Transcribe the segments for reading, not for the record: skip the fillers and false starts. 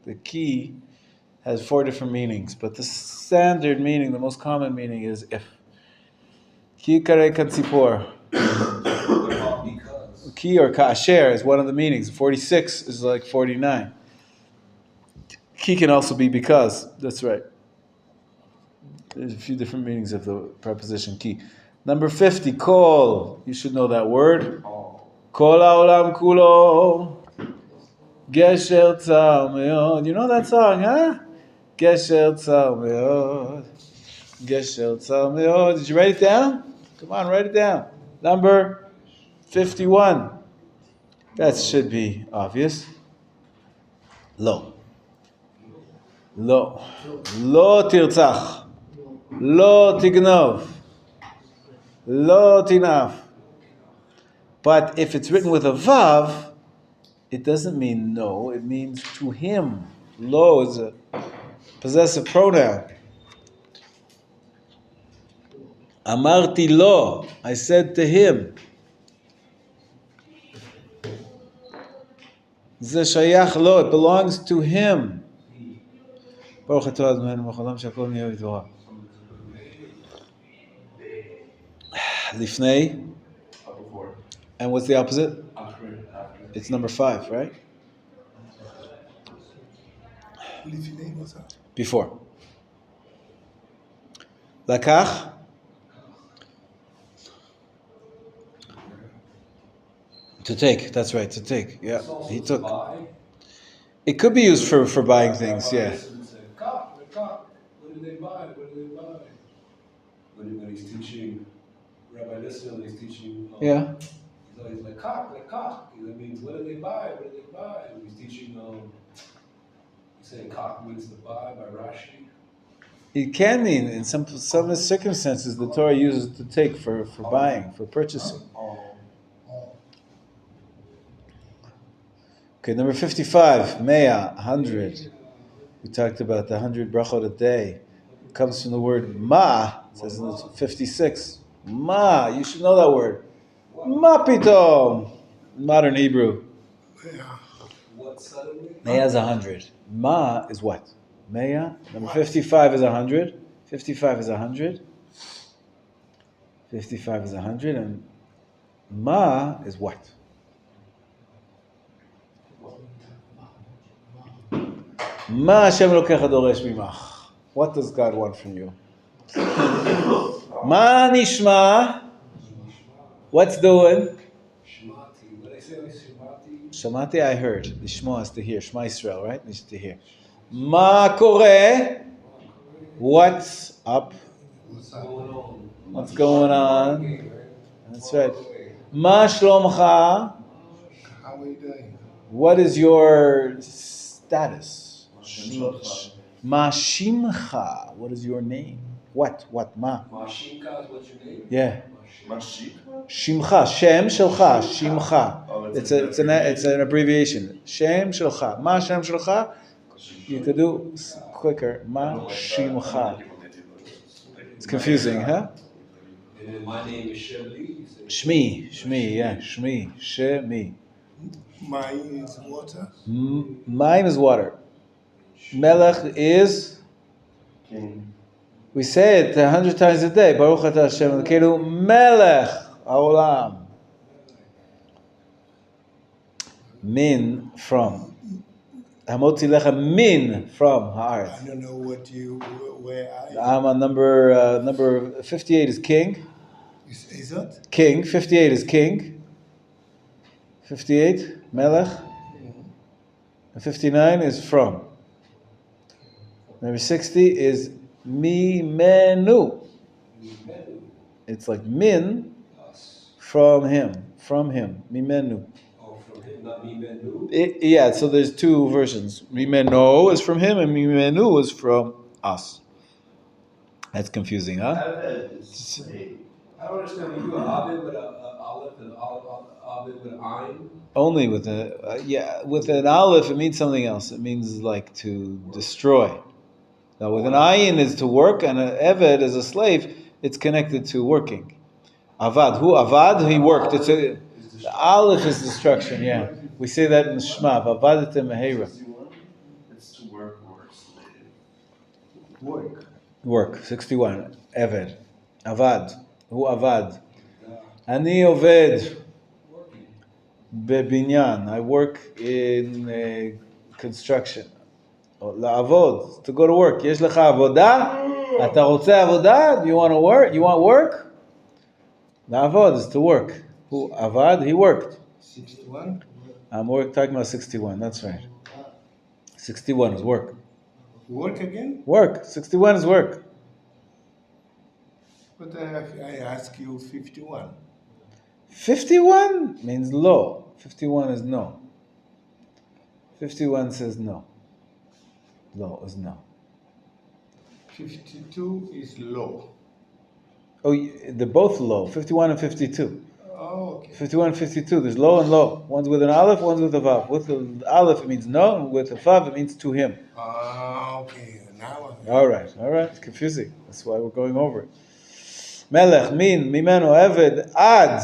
the key has 4 different meanings, but the standard meaning, the most common meaning is if. Ki kare katzipor. Ki or kasher is one of the meanings. 46 is like 49. Ki can also be because. That's right. There's a few different meanings of the preposition ki. Number 50, kol. You should know that word. Kol haolam kulo. Gesher tzar meod. You know that song, huh? Gesher tzar meod. Gesher tzar meod. Did you write it down? Come on, write it down. Number 51. That should be obvious. Lo. Lo. Lo tirtzach. Lo tignov. Lo tinaf. But if it's written with a vav, it doesn't mean no, it means to him. Lo is a possessive pronoun. Amarti lo, I said to him. Ze shayach lo, it belongs to him. Baruch atah Adonai Mechalam shakol niyav v'torah. Lifnei. And what's the opposite? It's number 5, right? Before. Lakach. To take, that's right, to take. Yeah, he took. It could be used for buying things, yeah. What did they buy? When he's teaching, Rabbi Listen, he's teaching. Yeah. He's like, kach. That means, what did they buy? And he's teaching, he's saying kach means to buy by Rashi. It can mean, in some circumstances, the Torah uses to take for buying, for purchasing. Okay, number 55, Mea, 100. We talked about the 100 brachot a day. It comes from the word ma, it says in 56. Ma, you should know that word. Ma pitom. Modern Hebrew. Mea is 100. Ma is what? Mea. Number 55 is 100. 55 is 100. 55 is 100. And ma is what? Ma Hashem Elokecha doresh mimach. What does God want from you? Ma nishma. What's doing? Shamati, I heard. Lishma is to hear. Shema Yisrael, right? Needs to hear. Ma koreh. What's up? What's going on? That's right. Ma shlomcha. What is your status? Ma shimcha. What is your name? What? Ma? Ma shimcha is what's your name? Yeah. Shimcha. Shem shelcha. Shimcha. It's an abbreviation. Shem shelcha. Ma shem shelcha. You could do quicker. Ma shimcha. It's confusing, huh? And then my name is Shemli. Shmi. Yeah. Shemi. Mayim is water. Mayim is water. Melech is king. We say it 100 times a day. Baruch atah Hashem Elokeinu Melech Haolam. Min from. Hamotzi lecha min from haaretz. I don't know where I'm on number 58 is king. Is that? King. 58 is king. 58 Melech. And 59 is from. Number 60 is mimenu. It's like min from him. Mimenu. Oh, from him, not mimenu? Yeah, so there's 2 versions. Mimeno is from him and mimenu is from us. That's confusing, huh? I don't understand. You do an avid with an aleph and avid with an ayin? Only with with an aleph it means something else. It means like to destroy. Now with an ayin is to work, and an eved is a slave. It's connected to working. Avad, who avad? He worked. The aleph is destruction. Yeah, we say that in the Shema. Avadatem mehera. To work or slave. Work. Work. 61. Eved. Avad. Who avad? Ani oved bebinyan. I work in construction. לעבוד, to go to work. יש לך עבודה? אתה רוצה עבודה? Do you want to work? You want work? לעבוד is to work. Who עבד? He worked. 61. I'm talking about 61. That's right. 61 is work. Work again? Work. 61 is work. But I ask you 51. 51 means low. 51 is no. 51 says no. Low is no. 52 is low. Oh, they're both low. 51 and 52. Oh, okay. 51 and 52. There's low and low. One's with an aleph, one's with a vav. With the aleph it means no, and with a vav it means to him. Okay. Now All right. It's confusing. That's why we're going over it. Melech, min, mimeno, eved, ad.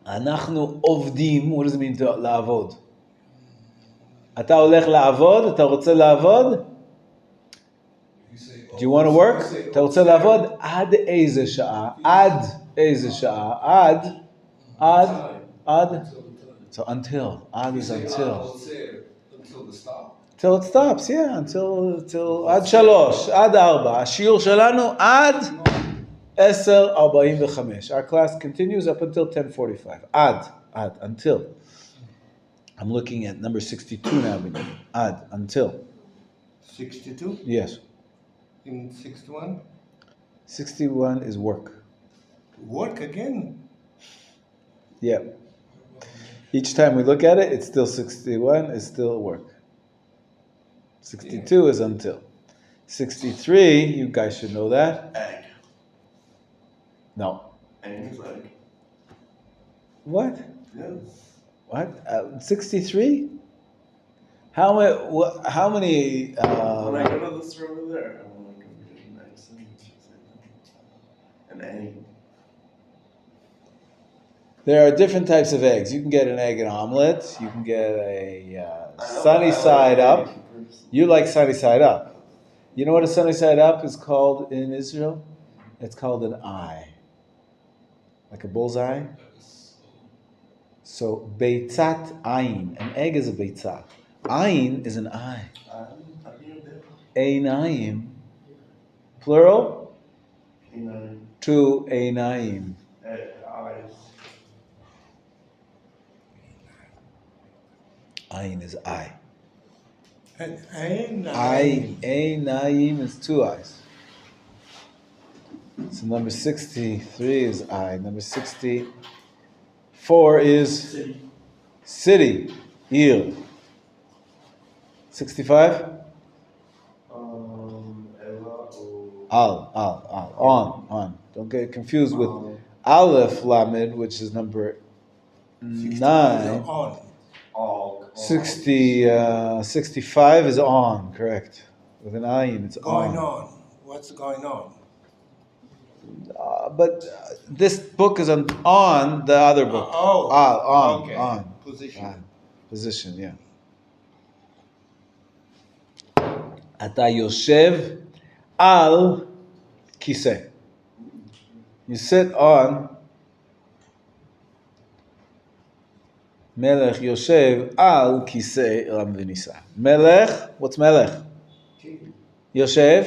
אנחנו עובדים. What does it mean to לעבוד? אתה הולך לעבוד? אתה רוצה לעבוד? Do you want to work? אתה רוצה לעבוד? עד איזה שעה? עד איזה שעה? עד? So until. Ad is until. Until the stop. Till it stops, yeah. Until עד 3, עד 4. השיעור שלנו עד 10:45. Our class continues up until 10:45. Ad, until. I'm looking at number 62 now. Ad, until. 62? Yes. In 61? 61 is work. Work again? Yeah. Each time we look at it, it's still 61, it's still work. 62 is until. 63, you guys should know that. Egg. No. Egg is egg. What? Yes. What? 63? How many? How many? When I go to the store over there, I want to go get an egg sandwich. An egg. There are different types of eggs. You can get an egg and omelet. You can get a sunny side up. You like sunny side up. You know what a sunny side up is called in Israel? It's called an eye. Like a bullseye. So, beitzat ayin. An egg is a beitzat. Ayin is an eye. Einayim. Plural? Two einayim. Eyes. Ayin is eye. And Einayim is two eyes. So number 63 is eye. Number 64 is city. Ir. 65? On. Don't get confused with Aleph Lamed, which is number 9. On. 65 is on, correct. With an ayin, it's Going on. What's going on? But this book is on the other book. Okay. On. Position. Position, yeah. אתה יושב על כיסא. You sit on. מלך יושב על כיסא רם ונישא. מלך, what's מלך? יושב,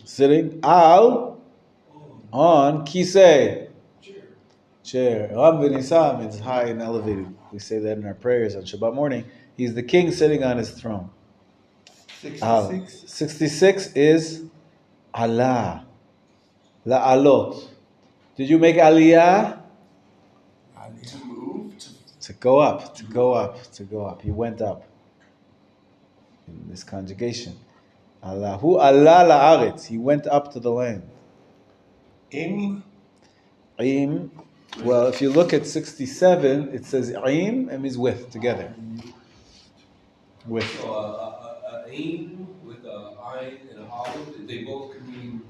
sitting, על, on, כיסא. Chair. Ram v'nisah means high and elevated. We say that in our prayers on Shabbat morning. He's the king sitting on his throne. 66? 66 is Allah. La'alot. Did you make aliyah? To move? To go up. He went up. In this conjugation. Allahu Allah la'aretz. He went up to the land. Im? Well, if you look at 67, it says im, and means with, together. With. So, aim with ayin and an aleph, they both could mean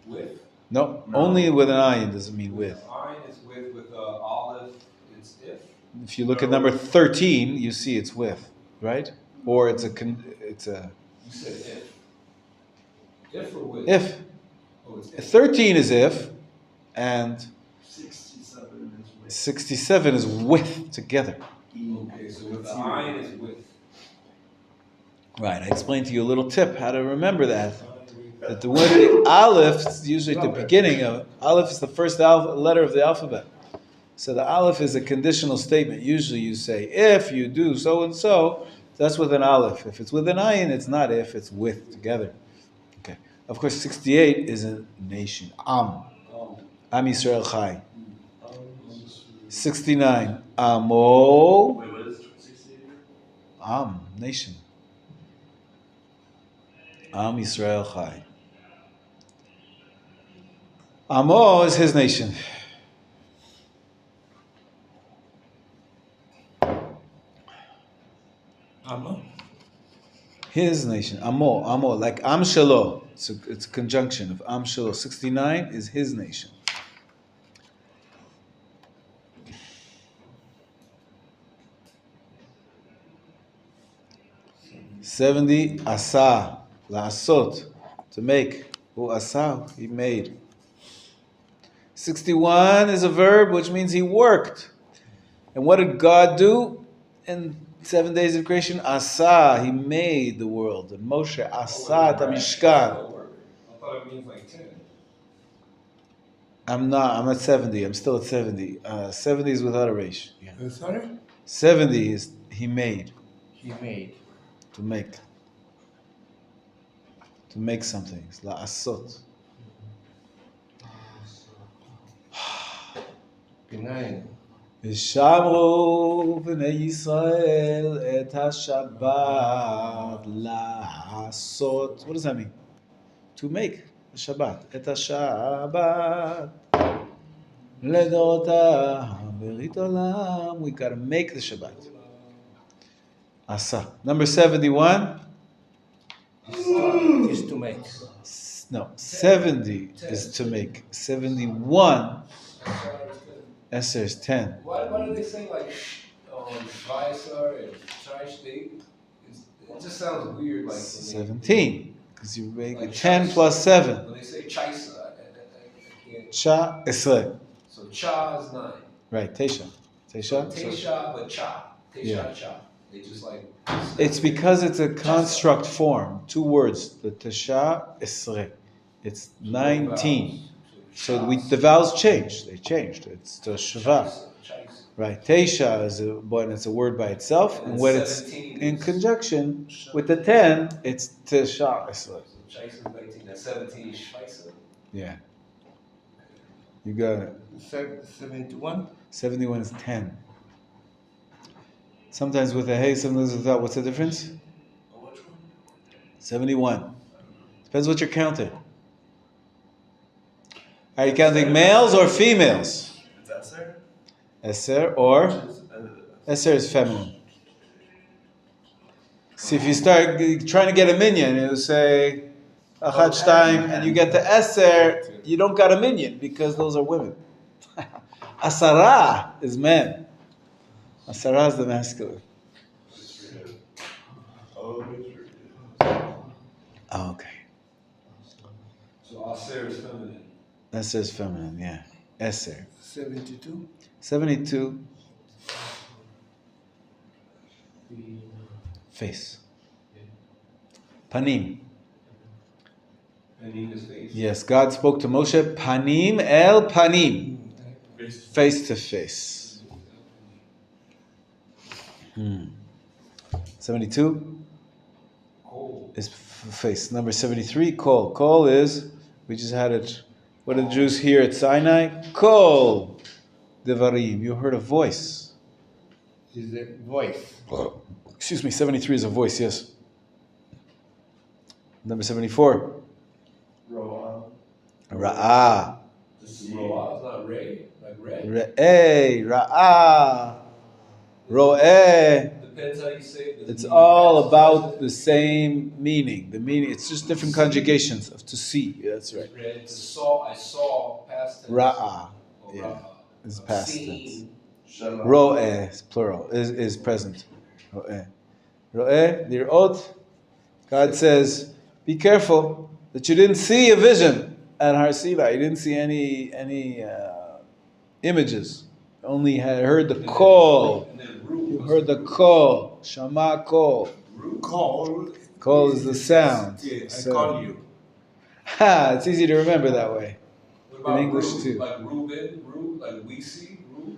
with? No, only with an ayin does it mean with. Ayin is with aleph, it's if? If you look at number 13, you see it's with, right? Or it's a You said if. If or with? if. Oh, it's if. 13 is if, and 67 is with. 67 is with together. Okay, so with the ayin is with. Right, I explained to you a little tip how to remember that. That the word aleph is usually at the beginning of aleph is the first letter of the alphabet. So the aleph is a conditional statement. Usually you say if you do so and so, that's with an aleph. If it's with an ayin, it's not if, it's with together. Okay. Of course, 68 is a nation. Am Yisrael Chai. 69. Amo. Wait, what is 68? Nation. Am Yisrael Chai. Amo is his nation. Amma? His nation. Amo, like Am Shelo. It's a conjunction of Am Shelo. 69 is his nation. "70 asa la'asot, to make. Hu asa, he made. 61 is a verb, which means he worked. And what did God do in 7 days of creation? Asa, he made the world. And Moshe, asa tamishkan. I thought it means like 10. I'm at 70. I'm still at 70. 70 is without a resh. Yeah. Sorry? 70 is he made. He made. To make. To make something. It's la'asot. Benign. ושמרו בני ישראל את השבת לעשות. What does that mean? To make the Shabbat. את השבת לדורותיהם ברית עולם. We gotta make the Shabbat. Asa. Number 71. Is to make. No, 70 is to make. 71. Esther is 10. Why do they say like Vaisar and Tri-State? It just sounds weird. Like 17. Because you make like 10 plus 7. When they say Chaisa, I can't. Cha Esre. So Cha is 9. Right, Tesha. Tesha? Tesha, but Cha. Tesha, Yeah. Cha. They just like. It's because it's a construct form. 2 words. The Tesha Esre. It's 19. So the vowels changed. They changed. It's Teshuvah. Right. Tesha is it's a word by itself. And when it's in conjunction with the 10, it's Tesha Esre. So Chaisa is 19. That's 17 is Shaisa. Yeah. You got it. 71? 71 is 10. Sometimes with a hey, sometimes without. What's the difference? 71. Depends what you're counting. Are you counting males or females? Is that sir? Eser or? Eser is feminine. See, if you start trying to get a minion, you say Achat Shtayim, and you get to Eser, you don't got a minion because those are women. Asara is men. Asara is the masculine. Oh, okay. So Aser is feminine. Eser is feminine, yeah. Eser. 72? 72. Face. Panim. Panim is face. Yes, God spoke to Moshe, Panim el Panim. Face to face. 72 Cold. is face. Number 73, Kol. Kol is, we just had it. What did the Jews hear at Sinai? Kol Devarim. You heard a voice. Is the voice. Excuse me, 73 is a voice, yes. Number 74. Roa. Ra'ah. Roa is not Ray, like red. Re'eh. Ra'ah. Ro'eh. The depends how you say it. It's all about the same meaning. The meaning, it's just different conjugations of to see. Yeah, that's right. Read to saw, I saw, past tense. Ra'a, Or yeah, ra'ah. is I've past seen. tense. Ro'eh is plural, is present. Ro'eh. Ro'eh, lir'ot. God says, be careful that you didn't see a vision at Har Sinai. You didn't see any images. Only had heard the call. And then root. You heard the call. Shama call. Call. Call is the sound. Yeah, I So- call you. Ha! It's easy to remember that way. What about In English root? too. Like Reuben, root, like we see, root.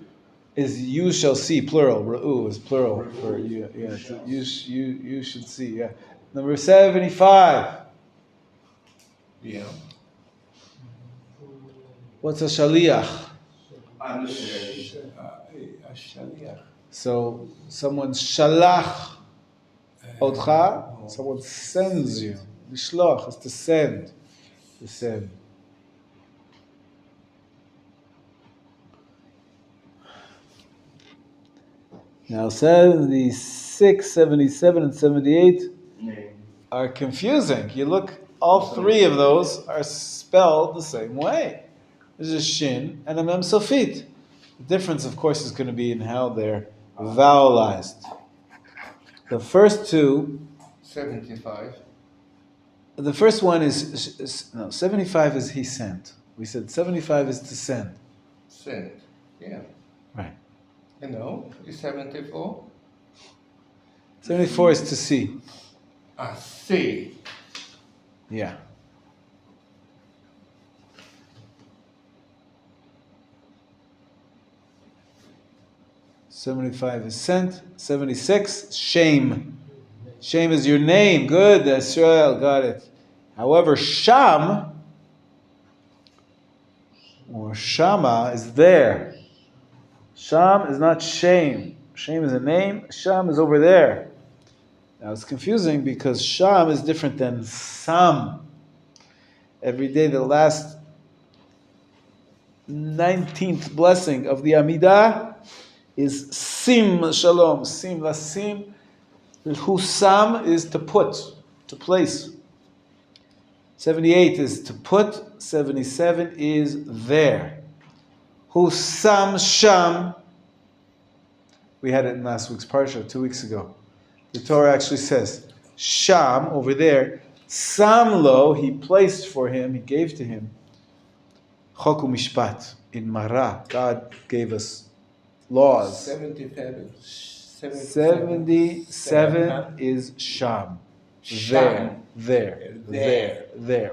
Is you shall see, plural. Ru'u is plural for you. Yeah, you should see. Yeah. Number 75. Yeah. What's a shaliach? A shaliach. So someone shalach otcha. Someone sends you. Lishloch is to send. To send. Now 76, 77, and 78 are confusing. You look, all three of those are spelled the same way. There's a shin and a mem sofit. The difference, of course, is going to be in how they're vowelized. The first two, 75. the first one is 75 is he sent. We said 75 is to send. Sent. Yeah. Right. You know, it's 74. 74 is to see. See. Yeah. $75 is sent. 76, shame. Shame is your name. Good, Israel, got it. However, Sham or Shama is there. Sham is not shame. Shame is a name. Sham is over there. Now it's confusing because Sham is different than Sam. Every day, the last 19th blessing of the Amidah is Sim Shalom. Sim Lasim. Husam is to put, to place. 78 is to put. 77 is there. Husam Sham. We had it in last week's parsha, 2 weeks ago. The Torah actually says, Sham, over there, Samlo, he placed for him, he gave to him, Chok u'mishpat, in Mara. God gave us laws. 77. 77 is Sham. There,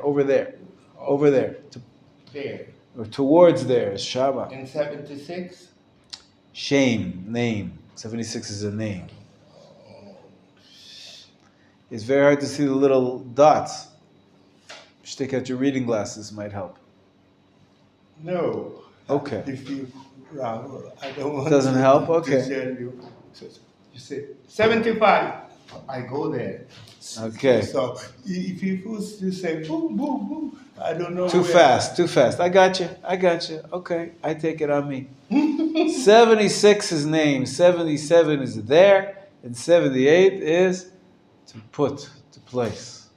over there, over there, There. or towards there is Shama. And 76? Shame, name. 76 is a name. It's very hard to see the little dots. You should take out your reading glasses, might help. No. Okay. If you, I don't want Doesn't to, help? to Okay. tell you. So you say 75. I go there. Okay. So if you say boom, boom, boom, I don't know. Too where. fast. I got you. Okay, I take it on me. 76 is name, 77 is there, and 78 is to put, to place.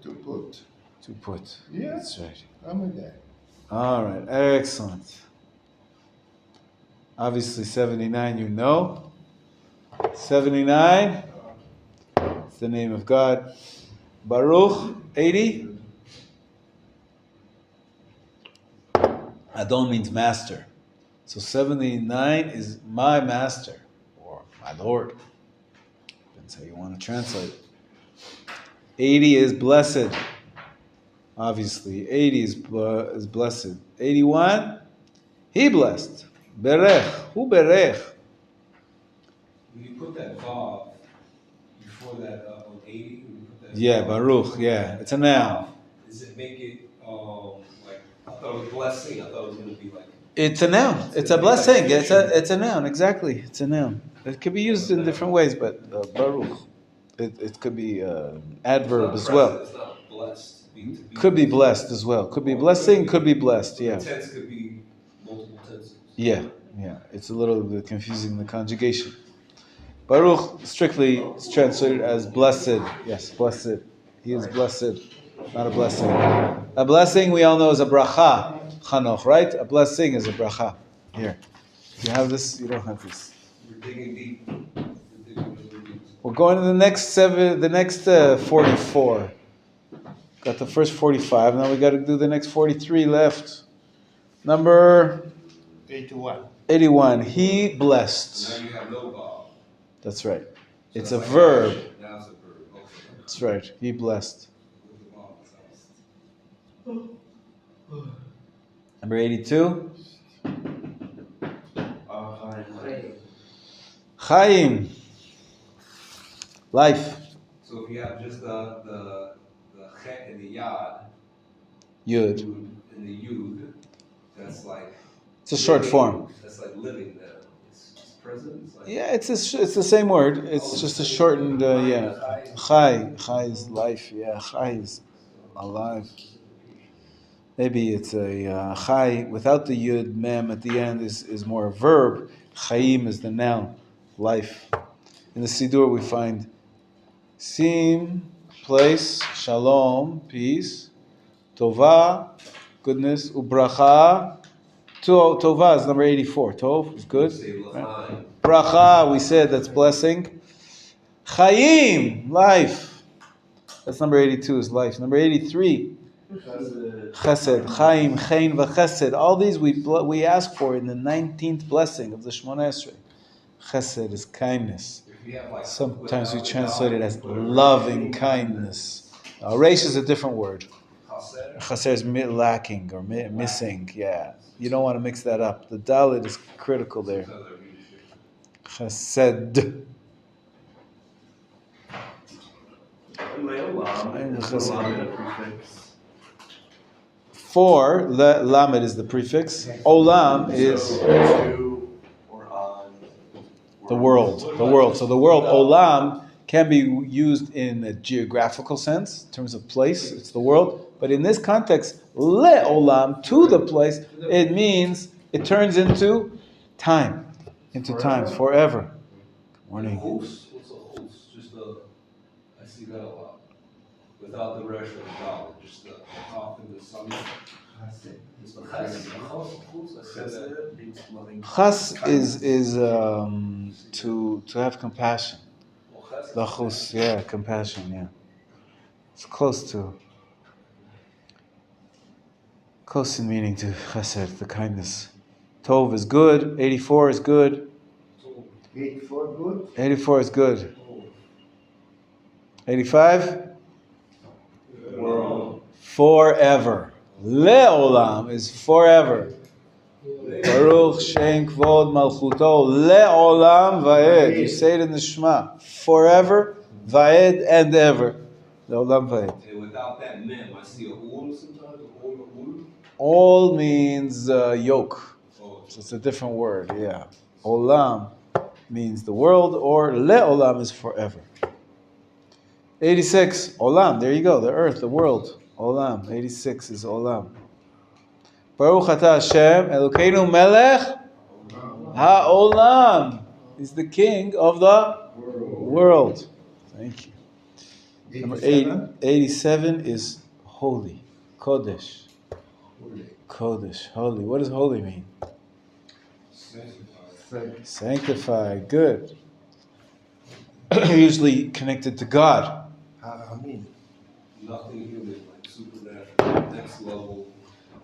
To put. To put. Yeah. That's right. I'm there. All right, excellent. Obviously 79 you know. 79, it's the name of God. Baruch, 80. Adon means master. So 79 is my master, or my Lord. Depends how you want to translate it. 80 is blessed. Obviously, 80 is blessed. 81, he blessed. Berech, who berech? When you put that vav before that on 80, when you put that Yeah, vav, Baruch, yeah, it's a noun. Does it make it like, I thought it was blessing, I thought it was going to be like, It's a noun. It's a blessing. It's a noun. Exactly. It's a noun. It could be used in different ways, but Baruch, it could be adverb as well. It's not blessed. To be Could be blessed as well. Could be blessing. Could be blessed. Yeah. The tense could be multiple tenses. Yeah. It's a little bit confusing the conjugation. Baruch strictly is translated as blessed. Yes, blessed. He is blessed, not a blessing. A blessing we all know is a bracha, Chanoch, right? A blessing is a bracha. Here. You have this, you don't have this. We're digging deep. We're digging really deep. We're going to the next 44. Got the first 45, now we got to do the next 43 left. Number 81. He blessed. Now you have no Bob. That's right. So It's that's a like verb. action. Now it's a verb. Okay. That's right. He blessed. With the Bob. Number 82. Chaim. Life. So if you have just the chet and the yad, Yud. and the yud, that's like. It's a short living. form. That's like living there. It's present. It's like. Yeah, it's the same word. It's just a shortened, yeah. Chai. Chai is life. Yeah, Chai is alive. Maybe it's a Chai without the Yud, Mem at the end is more a verb. Chaim is the noun. Life. In the Siddur we find Sim, place, Shalom, peace, Tova, goodness, Ubracha. Tova is number 84. Tov is good. Right? Bracha, we said that's blessing. Chaim, life. That's number 82 is life. Number 83, Chesed, Chaim, Chain, v'Chesed. All these we ask for in the 19th blessing of the Shemona Esrei. Chesed is kindness. Sometimes we translate it as loving kindness. Reish is a different word. Chaser is lacking or missing. Yeah, you don't want to mix that up. The Dalit is critical there. Chesed. For lamed is the prefix. Olam is the world. So the world, olam, can be used in a geographical sense, in terms of place. It's the world. But in this context, le-olam, to the place, it means it turns into time. Into time, forever. Good morning. What's a host? Just I see that a lot. Without the rest of the dollar, just the top and the sun. Chas is to have compassion. Lachus, yeah, compassion, yeah. It's close in meaning to chesed, the kindness. Tov is good. 84 is good. 84 good. 84 is good. 85? World. Forever. Le'olam is forever. Baruch Shem Kvod Malchuto Le'olam Va'ed. You say it in the Shema. Forever, Va'ed, and ever. Le'olam Va'ed. And without that mem, I see a ul sometimes. Ul. All means yoke. So it's a different word, yeah. Olam means the world, or Le'olam is forever. 86, Olam, there you go, the earth, the world. Olam, 86 is Olam. Baruch Atah Hashem, Elokeinu Melech HaOlam. He's the king of the world. Thank you. Number 87 is holy. Kodesh. Kodesh, holy. What does holy mean? Sanctified. Good. Usually connected to God. Nothing human, like supernatural, next level.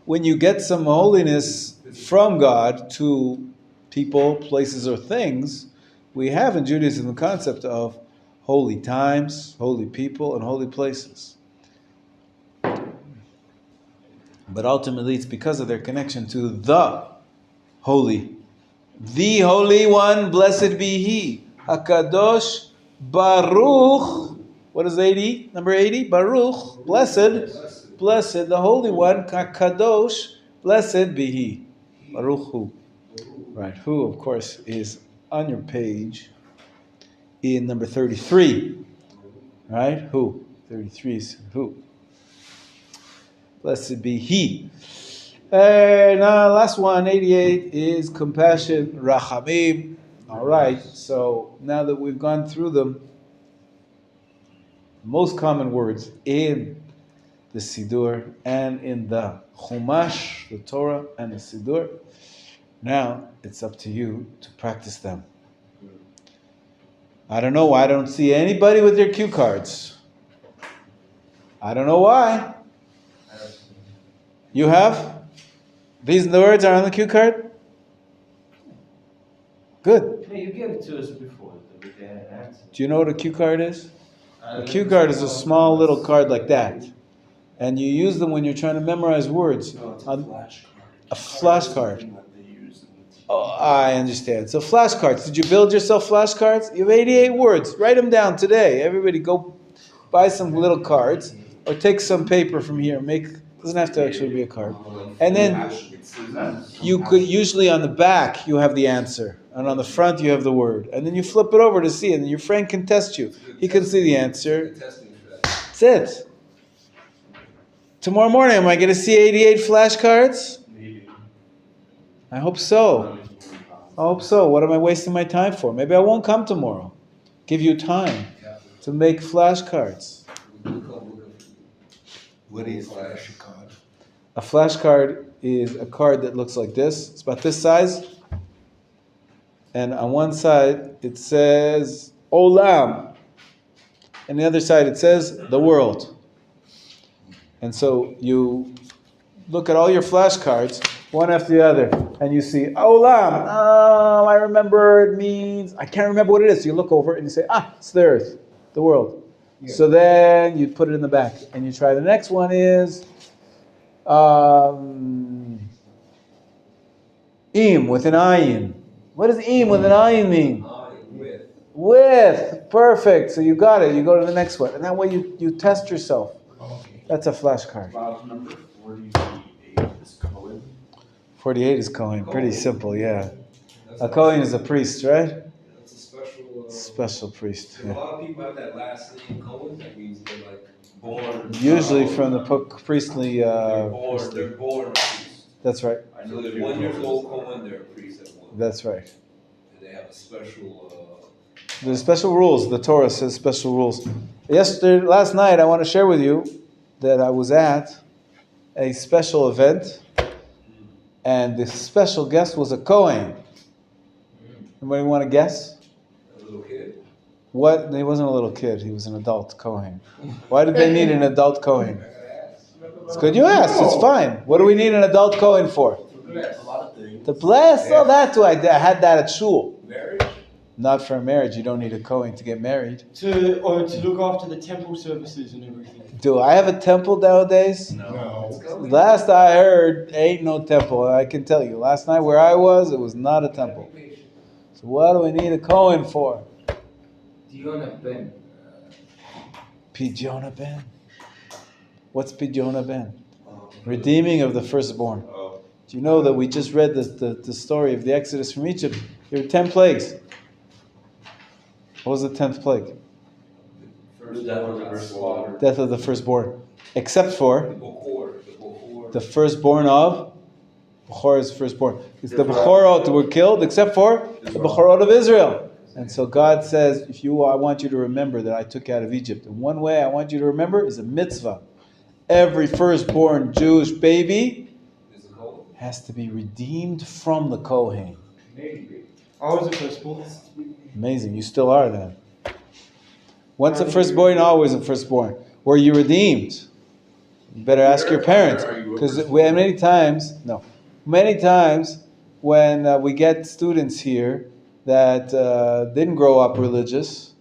When you get some holiness from God to people, places, or things, we have in Judaism the concept of holy times, holy people, and holy places. But ultimately, it's because of their connection to the Holy One, blessed be He, HaKadosh Baruch. What is 80? Number 80? Baruch, blessed, the Holy One, Kadosh, blessed be He. Baruch Hu. Right, who, of course, is on your page in number 33. Right, who? 33 is who? Blessed be He. Now, last one, 88, is compassion, Rachamim. All right, so now that we've gone through them, most common words in the Siddur and in the Chumash, the Torah, and the Siddur, now it's up to you to practice them. I don't know why I don't see anybody with their cue cards. I don't know why. You have? These words are on the cue card? Good. Yeah, you gave it to us before. Do you know what a cue card is? A cue card is a small little card like that. And you use them when you're trying to memorize words. No, it's a flashcard. Oh, I understand. So flashcards. Did you build yourself flashcards? You have 88 words. Write them down today. Everybody go buy some little cards or take some paper from here. Doesn't have to actually be a card. And then you could usually on the back you have the answer. And on the front you have the word. And then you flip it over to see it. And your friend can test you. He can see the answer. That's it. Tomorrow morning, am I going to see 88 flashcards? I hope so. I hope so. What am I wasting my time for? Maybe I won't come tomorrow. Give you time to make flashcards. What is a flashcard? A flashcard is a card that looks like this. It's about this size. And on one side, it says Olam. And the other side, it says the world. And so you look at all your flashcards, one after the other, and you see, Olam, oh, I remember it means, I can't remember what it is. So you look over it and you say, it's the earth, the world. Yeah. So then you put it in the back, and you try. The next one is Im with an ayin. What does Im with an ayin mean? With. Perfect. So you got it. You go to the next one. And that way you test yourself. That's a flashcard. Number 48 is Cohen. 48 is Cohen. Pretty simple, yeah. A Cohen is a priest, right? That's a special... special priest. Yeah. A lot of people have that last name Cohen. That means they're like born... Usually from the priestly... they're born a priest. That's right. I know they're 1 year old Cohen, they're a priest at one. That's right. And they have a special... There's special rules. The Torah says special rules. Last night, I want to share with you that I was at a special event, and the special guest was a Kohen. Anybody want to guess? A little kid? What? He wasn't a little kid. He was an adult Kohen. Why did they need an adult Kohen? It's good you asked. It's fine. What do we need an adult Kohen for? A lot of things. To bless? Oh, that's why I had that at shul. Marriage? Not for a marriage. You don't need a Kohen to get married. To look after the temple services and everything. Do I have a temple nowadays? No. Last I heard, ain't no temple. I can tell you. Last night where I was, it was not a temple. So what do we need a Kohen for? Diona Ben. Pidyon Ben? What's Pidyon Ben? Redeeming of the firstborn. Do you know that we just read the story of the Exodus from Egypt? There were 10 plagues. What was the 10th plague? Death of the firstborn. Except for the firstborn of Bechor is firstborn. It's the Bechorot were killed except for the Bechorot of Israel. And so God says, I want you to remember that I took you out of Egypt. And one way I want you to remember is a mitzvah. Every firstborn Jewish baby has to be redeemed from the Kohen. I was a firstborn. Amazing. You still are then. Once a firstborn, always a firstborn. Were you redeemed? You better ask your parents. Because many times when we get students here that didn't grow up religious,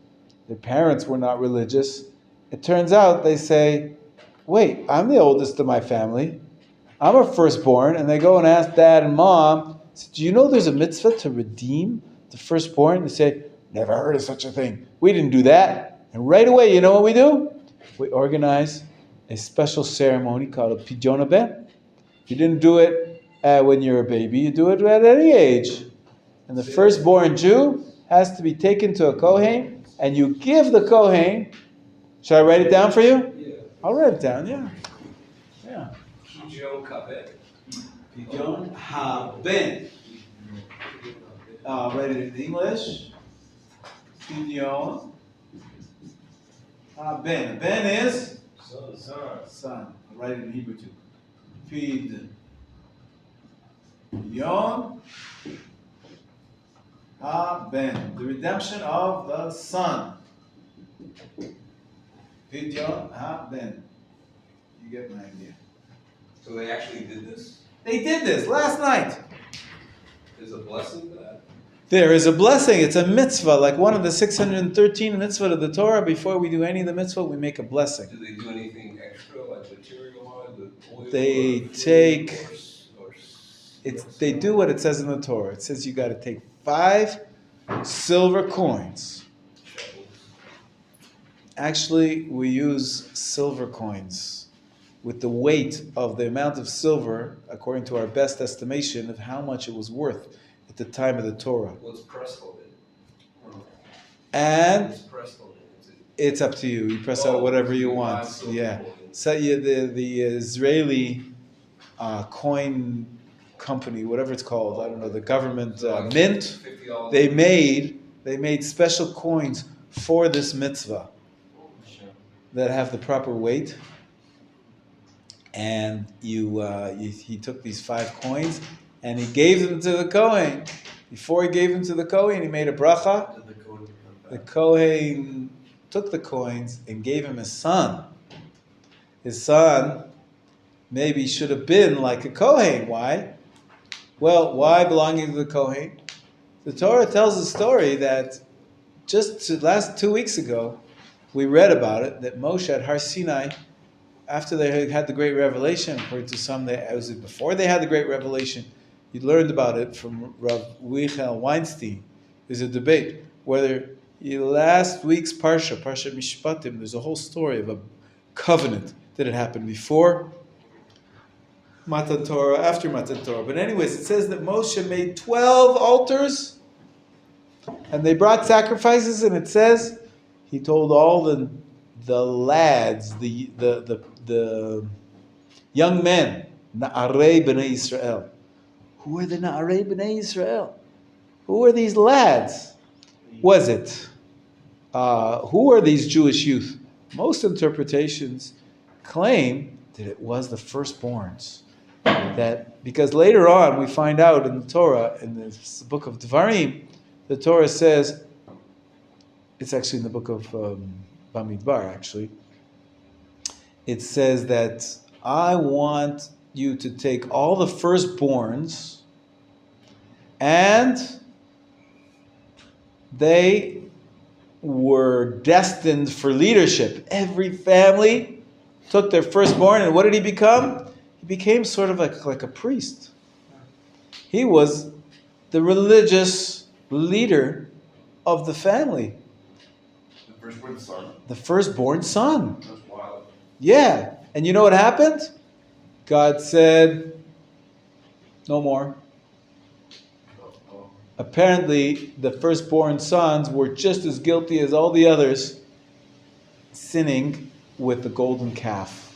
their parents were not religious, it turns out they say, wait, I'm the oldest of my family. I'm a firstborn. And they go and ask dad and mom, do you know there's a mitzvah to redeem the firstborn? They say, never heard of such a thing. We didn't do that. And right away, you know what we do? We organize a special ceremony called a Pidyon Ben. You didn't do it when you're a baby. You do it at any age. And the firstborn Jew has to be taken to a Kohen, and you give the Kohen. Should I write it down for you? Yeah. I'll write it down, yeah. Pidyon Kabet. Pidyon Ben. I'll write it in English. Pidyon. Ben. Ben is son. I'll write it in Hebrew too. Pidyon. Ben. The redemption of the son. Pidyon. Ben. You get my idea. So they actually did this? They did this last night. There's a blessing for that? There is a blessing. It's a mitzvah, like one of the 613 mitzvah of the Torah. Before we do any of the mitzvah, we make a blessing. Do they do anything extra, like material-wise, with oil? They take. They do what it says in the Torah. It says you got to take 5 silver coins. Actually, we use silver coins with the weight of the amount of silver, according to our best estimation of how much it was worth at the time of the Torah. What's pressed on it? And What's pressed on it? it's up to you. You press out whatever you want. Yeah. So the Israeli coin company, whatever it's called, I don't know, the government mint, they made special coins for this mitzvah that have the proper weight. And he took these 5 coins and he gave them to the Kohen. Before he gave them to the Kohen, he made a bracha. The Kohen took the coins and gave him his son. His son maybe should have been like a Kohen. Why? Well, why belonging to the Kohen? The Torah tells a story that just last 2 weeks ago, we read about it, that Moshe at Har Sinai, after they had the great revelation, according to some, was it before they had the great revelation? You learned about it from Rav Weinstein. There's a debate whether last week's Parsha Mishpatim, there's a whole story of a covenant. Did it happen before Matan Torah, after Matan Torah? But anyways, it says that Moshe made 12 altars and they brought sacrifices, and it says he told all the lads, the young men, Na'arei B'nai Yisrael. Who are the Na'arei B'nai Yisrael? Who are these lads? Was it? Who are these Jewish youth? Most interpretations claim that it was the firstborns. That because later on we find out in the Torah, in the book of Devarim, the Torah says, it's actually in the book of Bamidbar, actually. It says that I want you to take all the firstborns and they were destined for leadership. Every family took their firstborn, and what did he become? He became sort of like a priest. He was the religious leader of the family. The firstborn son. The firstborn son. That's wild. Yeah. And you know what happened? God said, no more. Apparently, the firstborn sons were just as guilty as all the others, sinning with the golden calf.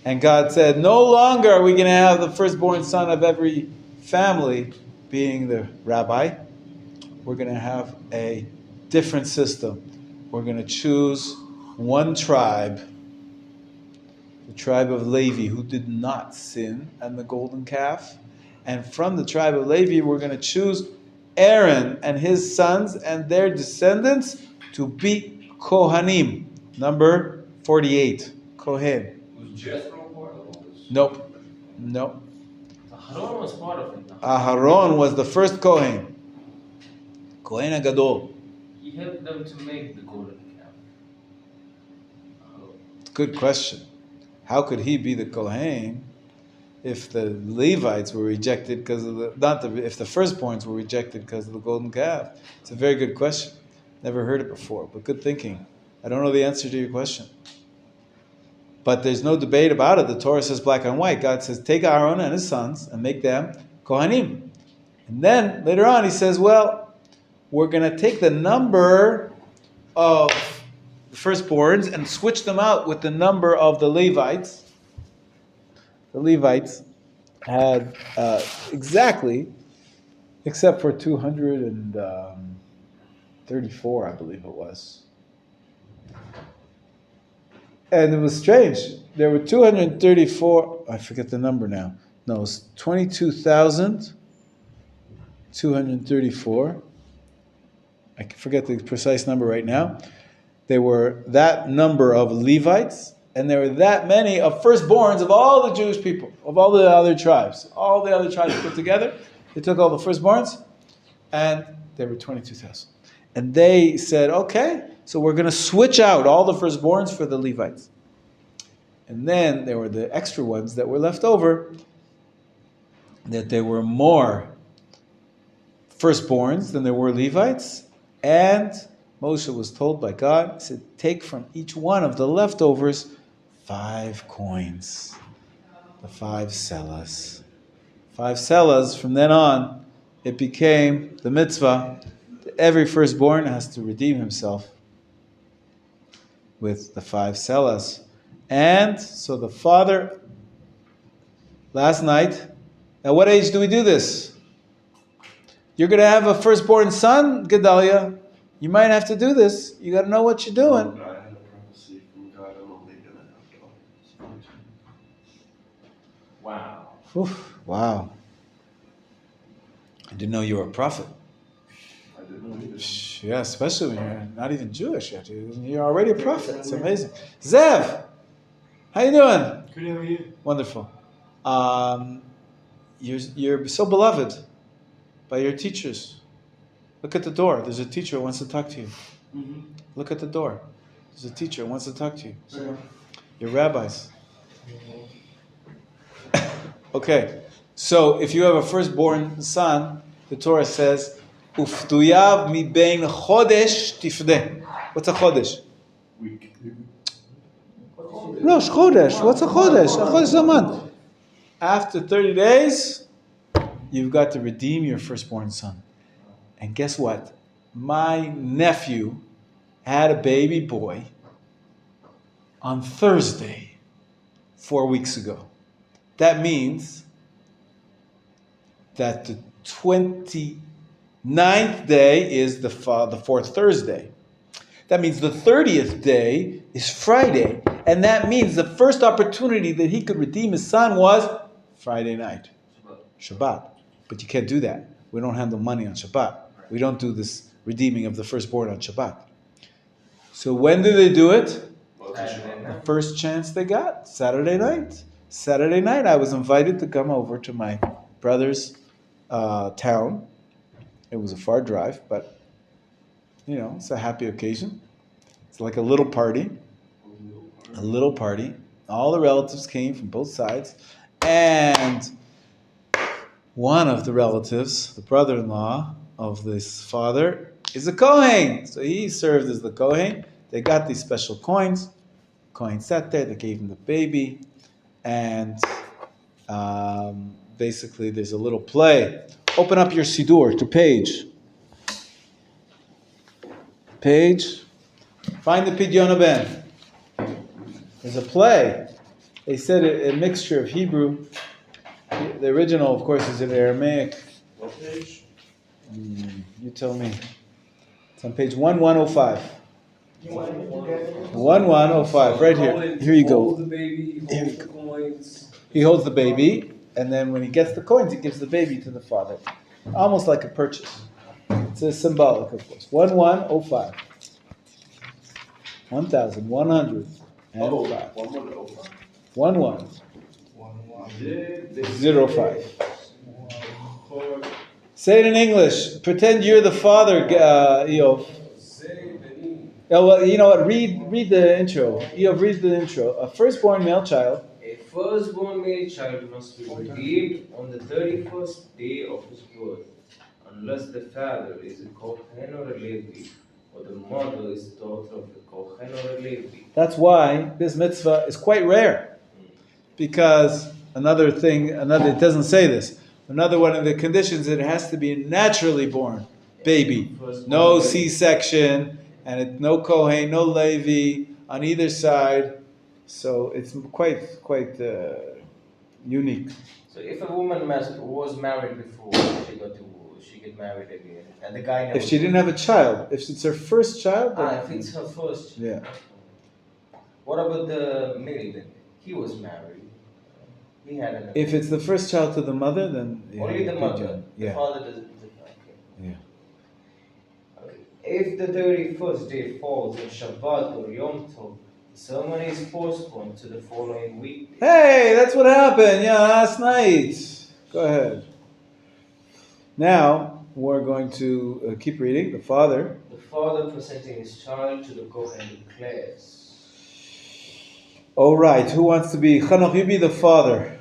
And God said, no longer are we going to have the firstborn son of every family being the rabbi. We're going to have a different system. We're going to choose one tribe, the tribe of Levi, who did not sin and the golden calf. And from the tribe of Levi, we're going to choose Aaron and his sons and their descendants to be Kohanim. Number 48, Kohen. Was Jethro part of all this? Nope. Aharon was part of it. Aharon was the first Kohen. Kohen HaGadol. He helped them to make the golden calf. Good question. How could he be the Kohen if the Levites were rejected because of if the firstborns were rejected because of the golden calf? It's a very good question. Never heard it before, but good thinking. I don't know the answer to your question. But there's no debate about it. The Torah says black and white. God says, take Aaron and his sons and make them Kohanim. And then later on he says, well, we're going to take the number of the firstborns and switch them out with the number of the Levites. The Levites had exactly except for 234, I believe it was. And it was strange. There were 234, I forget the number now. No, it was 22,234. I forget the precise number right now. There were that number of Levites, and there were that many of firstborns of all the Jewish people, of all the other tribes. All the other tribes put together, they took all the firstborns, and there were 22,000. And they said, okay, so we're going to switch out all the firstborns for the Levites. And then there were the extra ones that were left over, that there were more firstborns than there were Levites, and Moshe was told by God, he said, take from each one of the leftovers 5 coins, the 5 sellas. 5 sellas, from then on, it became the mitzvah that every firstborn has to redeem himself with the 5 sellas. And so the father, last night, at what age do we do this? You're going to have a firstborn son, Gedalia. You might have to do this. You got to know what you're doing. I had a prophecy from God. I'm only gonna have daughters. Wow. Oof, wow. I didn't know you were a prophet. I didn't know either. Yeah, especially when you're not even Jewish yet. You're already a prophet. It's amazing. Zev, how you doing? Good, how are you? Wonderful. You're so beloved by your teachers. Look at the door. There's a teacher who wants to talk to you. Mm-hmm. Look at the door. There's a teacher who wants to talk to you. Your rabbis. Okay. So if you have a firstborn son, the Torah says, Uftuyav mi bein chodesh tifdeh. What's a chodesh? Week. No, chodesh. What's a chodesh? A chodesh is a month. After 30 days, you've got to redeem your firstborn son. And guess what? My nephew had a baby boy on Thursday, 4 weeks ago. That means that the 29th day is the fourth Thursday. That means the 30th day is Friday. And that means the first opportunity that he could redeem his son was Friday night. Shabbat. But you can't do that. We don't handle money on Shabbat. We don't do this redeeming of the firstborn on Shabbat. So when do they do it? The first chance they got, Saturday night. Saturday night, I was invited to come over to my brother's town. It was a far drive, but it's a happy occasion. It's like a little party. A little party. All the relatives came from both sides, and one of the relatives, the brother-in-law of this father, is a Kohen. So he served as the Kohen. They got these special coins. Kohen sat there, they gave him the baby, and basically there's a little play. Open up your Siddur to page. Find the Pidyon Ben. There's a play. They said a mixture of Hebrew. The original, of course, is in Aramaic. What page? You tell me. It's on page 1105. 1105, right here. Here you go. Holds the baby, Here holds you the coins. He holds the baby, and then when he gets the coins, he gives the baby to the father. Almost like a purchase. It's a symbolic, of course. 1105. 1105. 1105. Say it in English. Pretend you're the father, Eov. Oh, well, you know what? Read the intro. Eov, read the intro. A firstborn male child. A firstborn male child must be redeemed on the 31st day of his birth, unless the father is a Kohen or a Levi, or the mother is daughter of a Kohen or a Levi. That's why this mitzvah is quite rare. Because it doesn't say this. Another one of the conditions, it has to be a naturally born baby. No C-section, and no Kohen, no Levi on either side. So it's quite unique. So if a woman was married before she got divorced, she get married again. And the guy never. If she didn't have a child, if it's her first child, then if it's her first. yeah. What about the male then? He was married. He had an. If it's the first child to the mother, then yeah, Only the mother. The Yeah. father doesn't. Okay. Yeah. Okay. If the 31st day falls on Shabbat or Yom Tov, the ceremony is postponed to the following week. Hey, that's what happened. Yeah, last night. Go ahead. Now we're going to keep reading. The father. The father presenting his child to the Kohen declares. All right. Who wants to be? Chanoch, you be the father.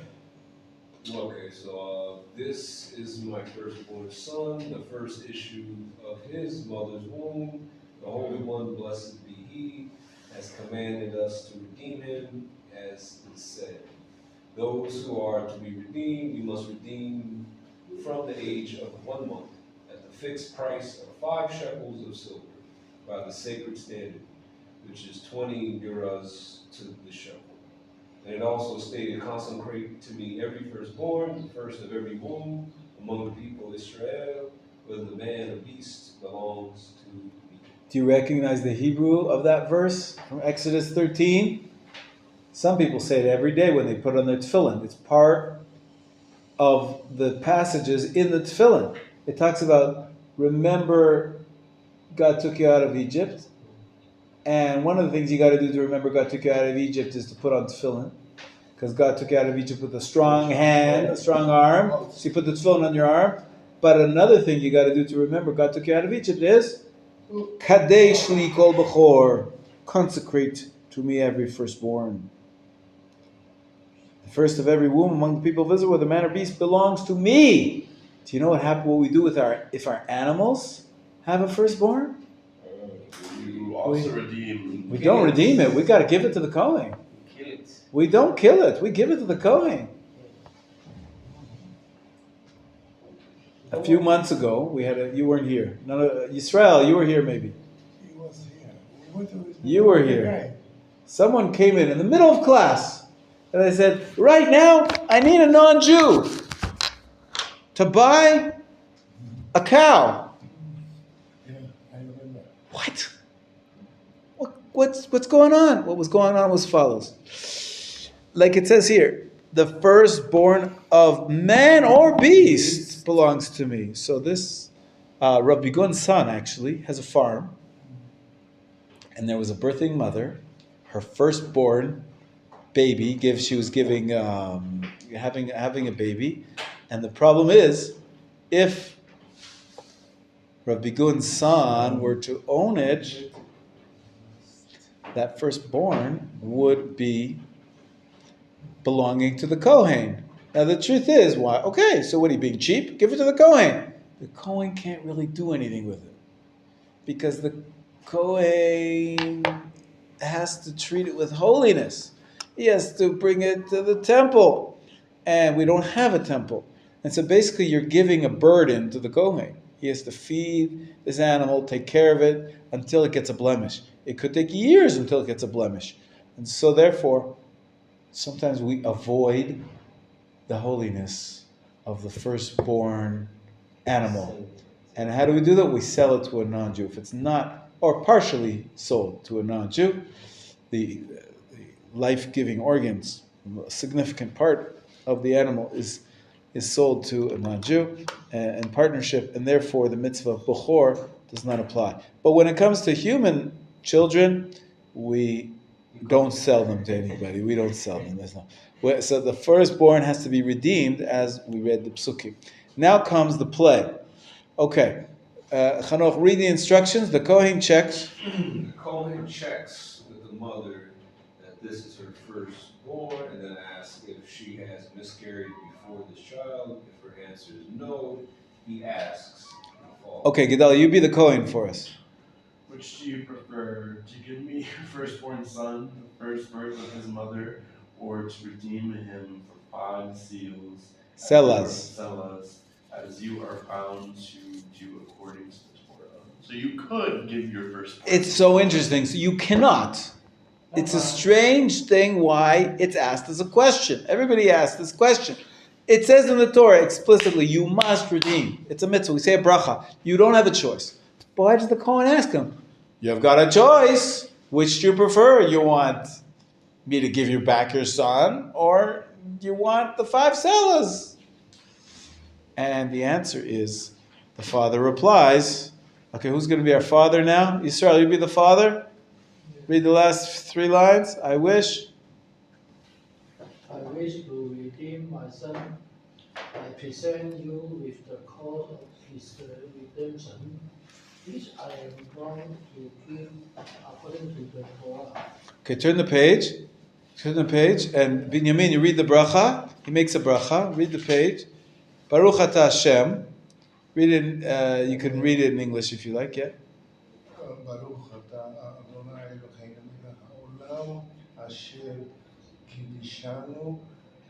Okay, so this is my firstborn son, the first issue of his mother's womb. The Holy One, blessed be He, has commanded us to redeem him, as is said. Those who are to be redeemed, we must redeem from the age of 1 month at the fixed price of 5 shekels of silver by the sacred standard, which is 20 gerahs to the shekel. And it also stated, consecrate to me every firstborn, the first of every womb among the people of Israel, whether the man or beast belongs to me. Do you recognize the Hebrew of that verse from Exodus 13? Some people say it every day when they put on their tefillin. It's part of the passages in the tefillin. It talks about, remember God took you out of Egypt. And one of the things you got to do to remember God took you out of Egypt is to put on tefillin. Because God took you out of Egypt with a strong hand, a strong arm. So you put the tefillin on your arm. But another thing you got to do to remember God took you out of Egypt is Kadesh li kol bechor, consecrate to me every firstborn. The first of every womb among the people of Israel, whether man or beast, belongs to me. Do you know what we do with if our animals have a firstborn? You also redeem. We don't redeem it. We got to give it to the Kohen. Kill it. We don't kill it. We give it to the Kohen. A few months ago, we had you weren't here. Yisrael, you were here maybe. He was here. You were here. Someone came in the middle of class, and they said, right now, I need a non-Jew to buy a cow. Yeah, I remember. What? What's going on? What was going on was follows. Like it says here, the firstborn of man or beast belongs to me. So this Rabbi Gun's son actually has a farm, and there was a birthing mother. Her firstborn baby she was having a baby, and the problem is, if Rabbi Gun's son were to own it, that firstborn would be belonging to the Kohen. Now the truth is, why? Okay, so what are you being cheap? Give it to the Kohen. The Kohen can't really do anything with it because the Kohen has to treat it with holiness. He has to bring it to the temple, and we don't have a temple. And so basically, you're giving a burden to the Kohen. He has to feed this animal, take care of it until it gets a blemish. It could take years until it gets a blemish, and so therefore, sometimes we avoid the holiness of the firstborn animal. And how do we do that? We sell it to a non-Jew. If it's not, or partially sold to a non-Jew, the life-giving organs, a significant part of the animal is sold to a non-Jew in partnership, and therefore the mitzvah of Bechor does not apply. But when it comes to human children, we don't sell them to anybody. We don't sell them. So the firstborn has to be redeemed, as we read the psukim. Now comes the play. Okay, Chanoch, read the instructions. The Kohen checks. The Kohen checks with the mother that this is her firstborn, and then asks if she has miscarried before this child. If her answer is no, he asks. Okay, Gedali, you be the Kohen for us. Which do you prefer? To give me your firstborn son, the first birth of his mother, or to redeem him for 5 seals? Sellas. As you are bound to do according to the Torah. So you could give your firstborn. It's so interesting. So you cannot. It's a strange thing why it's asked as a question. Everybody asks this question. It says in the Torah explicitly, you must redeem. It's a mitzvah. We say a bracha. You don't have a choice. But why does the Kohen ask him? You've got a choice. Which do you prefer? You want me to give you back your son, or you want the 5 sellers? And the answer is, the father replies, okay, who's going to be our father now? Yisrael, you be the father? Read the last 3 lines. I wish. I wish to redeem my son. I present you with the cause of his redemption, which I am bound to give according to the Torah. Okay, turn the page. Turn the page. And Binyamin, you read the bracha. He makes a bracha. Read the page. Baruch atah Hashem. Read it. You can read it in English if you like. Yeah. ברוך אתה אדוני אלוהינו מלך העולם אשר קידשנו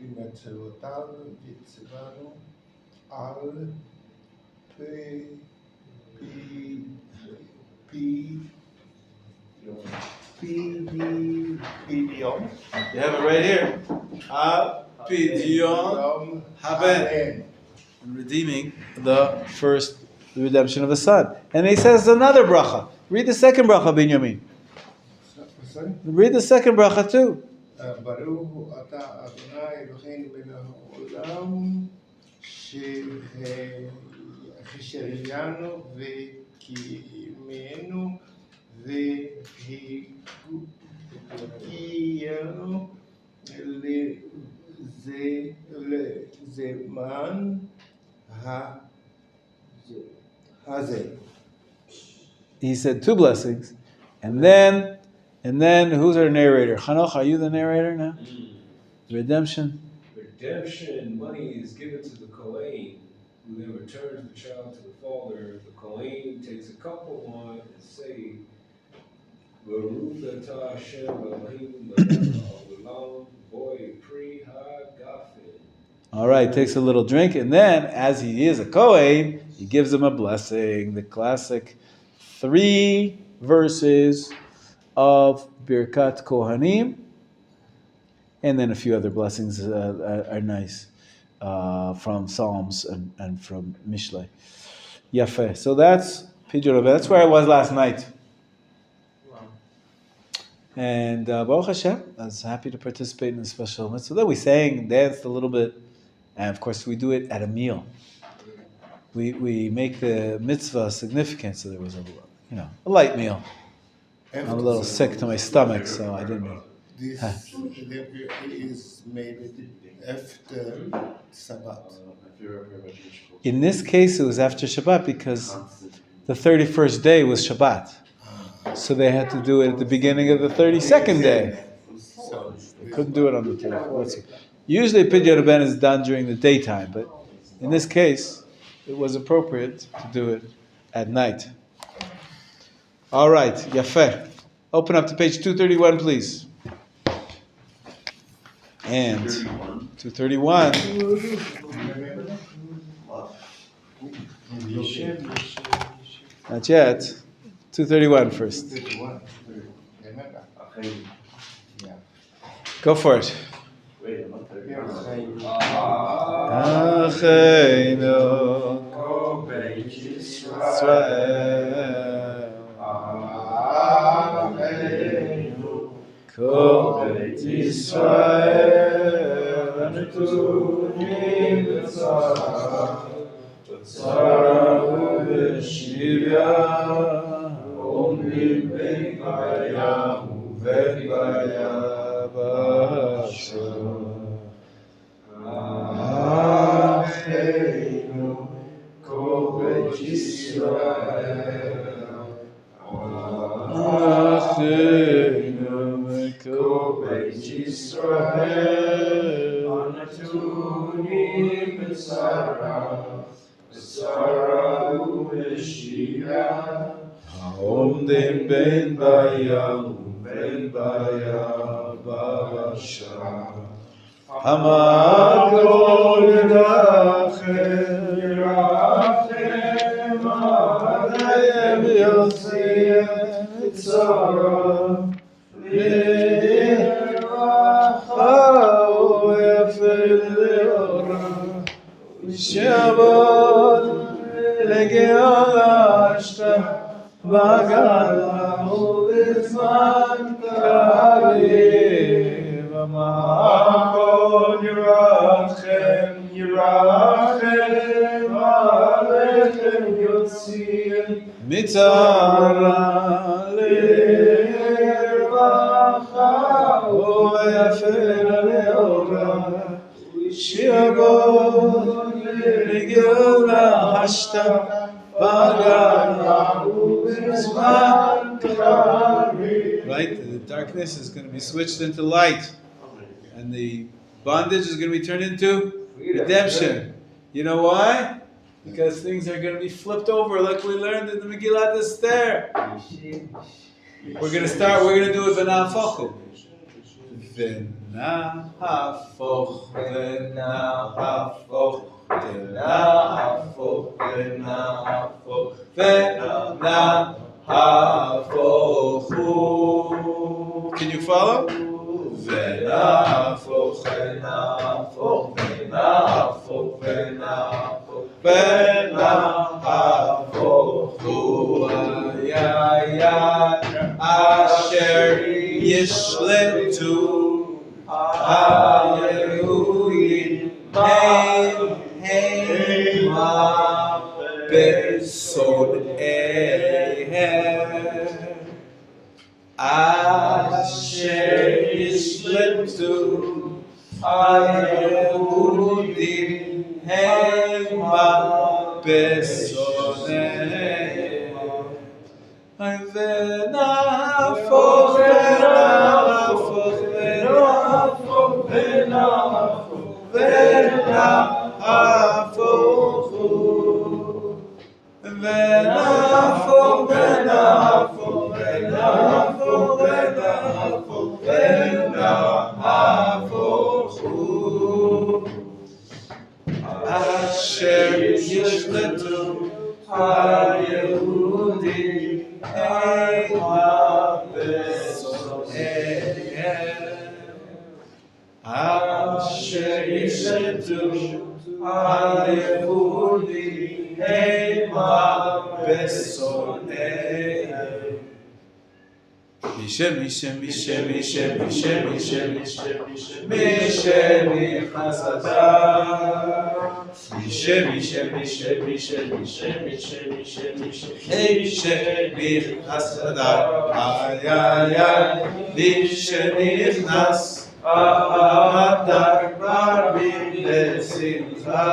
במצוותיו וציוונו על פדיון. You have it right here. Pidyon haben. Redeeming the redemption of the son. And he says another bracha. Read the second bracha, Binyamin. Sorry? Read the second bracha too. ברוך אתה אדוני אלוהינו מלך העולם שהחיינו וקיימנו והגענו לזמן הזה. He said 2 blessings. And then who's our narrator? Hanoch, are you the narrator now? Redemption. Redemption money is given to the Kohen, who then returns the child to the father. The Kohen takes a cup of wine and say, Baruch atah Hashem Eloheinu melech haolam boi pri hagafen. All right, takes a little drink, and then, as he is a Kohen, he gives him a blessing. The classic 3 verses of Birkat Kohanim, and then a few other blessings are nice from Psalms and from Mishlei. Yafeh. So that's Pidyon Rabbi. That's where I was last night. And Baruch Hashem, I was happy to participate in a special mitzvah. Then we sang and danced a little bit, and of course we do it at a meal. We make the mitzvah significant, so there was a light meal. I'm a little sick to my stomach, so I didn't know. This is made after Sabbath. In this case, it was after Shabbat because the 31st day was Shabbat. So they had to do it at the beginning of the 32nd day. They couldn't do it on the 31st. Usually Pidyon Rabben is done during the daytime, but in this case, it was appropriate to do it at night. All right, Yafeh. Open up to page 231, please. And 231. Not yet. 231 first. Go for it. Acheinu kol beit Yisrael, Acheinu kol beit Yisrael, הנתונים בצרה ובשביה, עומדים בין בעיה ובין בעיה בשעה. אחינו כל בית ישראל, אחינו כל בית ישראל, הנתונים בצרה ובשביה, העומדים בין בעיה ובין בעיה בשעה. המקום ירחם עליהם יוציא את צרה, לרחה ויפה לאורה. שיעבוד לגאולה בגלה ובזמן קריב המקום ירחם עליכם יוציא מצרה לרווחה ויפר לאורה שיעבוד לגאולה בגלה ובזמן קריב. Right? The darkness is going to be switched into light. And the bondage is going to be turned into redemption. You know why? Because things are going to be flipped over like we learned in the Megillat Esther. We're going to do it v'na'afochu. V'na'afoch, v'na'afoch, v'na'afoch, v'na'afoch, v'na'afochu. Can you follow? V'na'afoch, v'na'afoch, v'na'afoch, v'na'afoch, v'na'afochu. Asher yishletu ha'yehudim heima besodeihem. Asher yishletu ha'yehudim heima besodeihem. V'na'afoch, v'na'afoch, v'na'afoch, v'na'afoch, v'na'afochu. V'na'afoch, v'na'afoch, v'na'afoch, v'na'afoch, v'na'afochu. Asher yishletu ha'yehudim heima besodeihem. Asher yishletu ha'yehudim heima besodeihem. Mishem nichnas Adam. Mishem nichnas Adam. Ay ay ay. Mishem nichnas Adam marbin besimcha.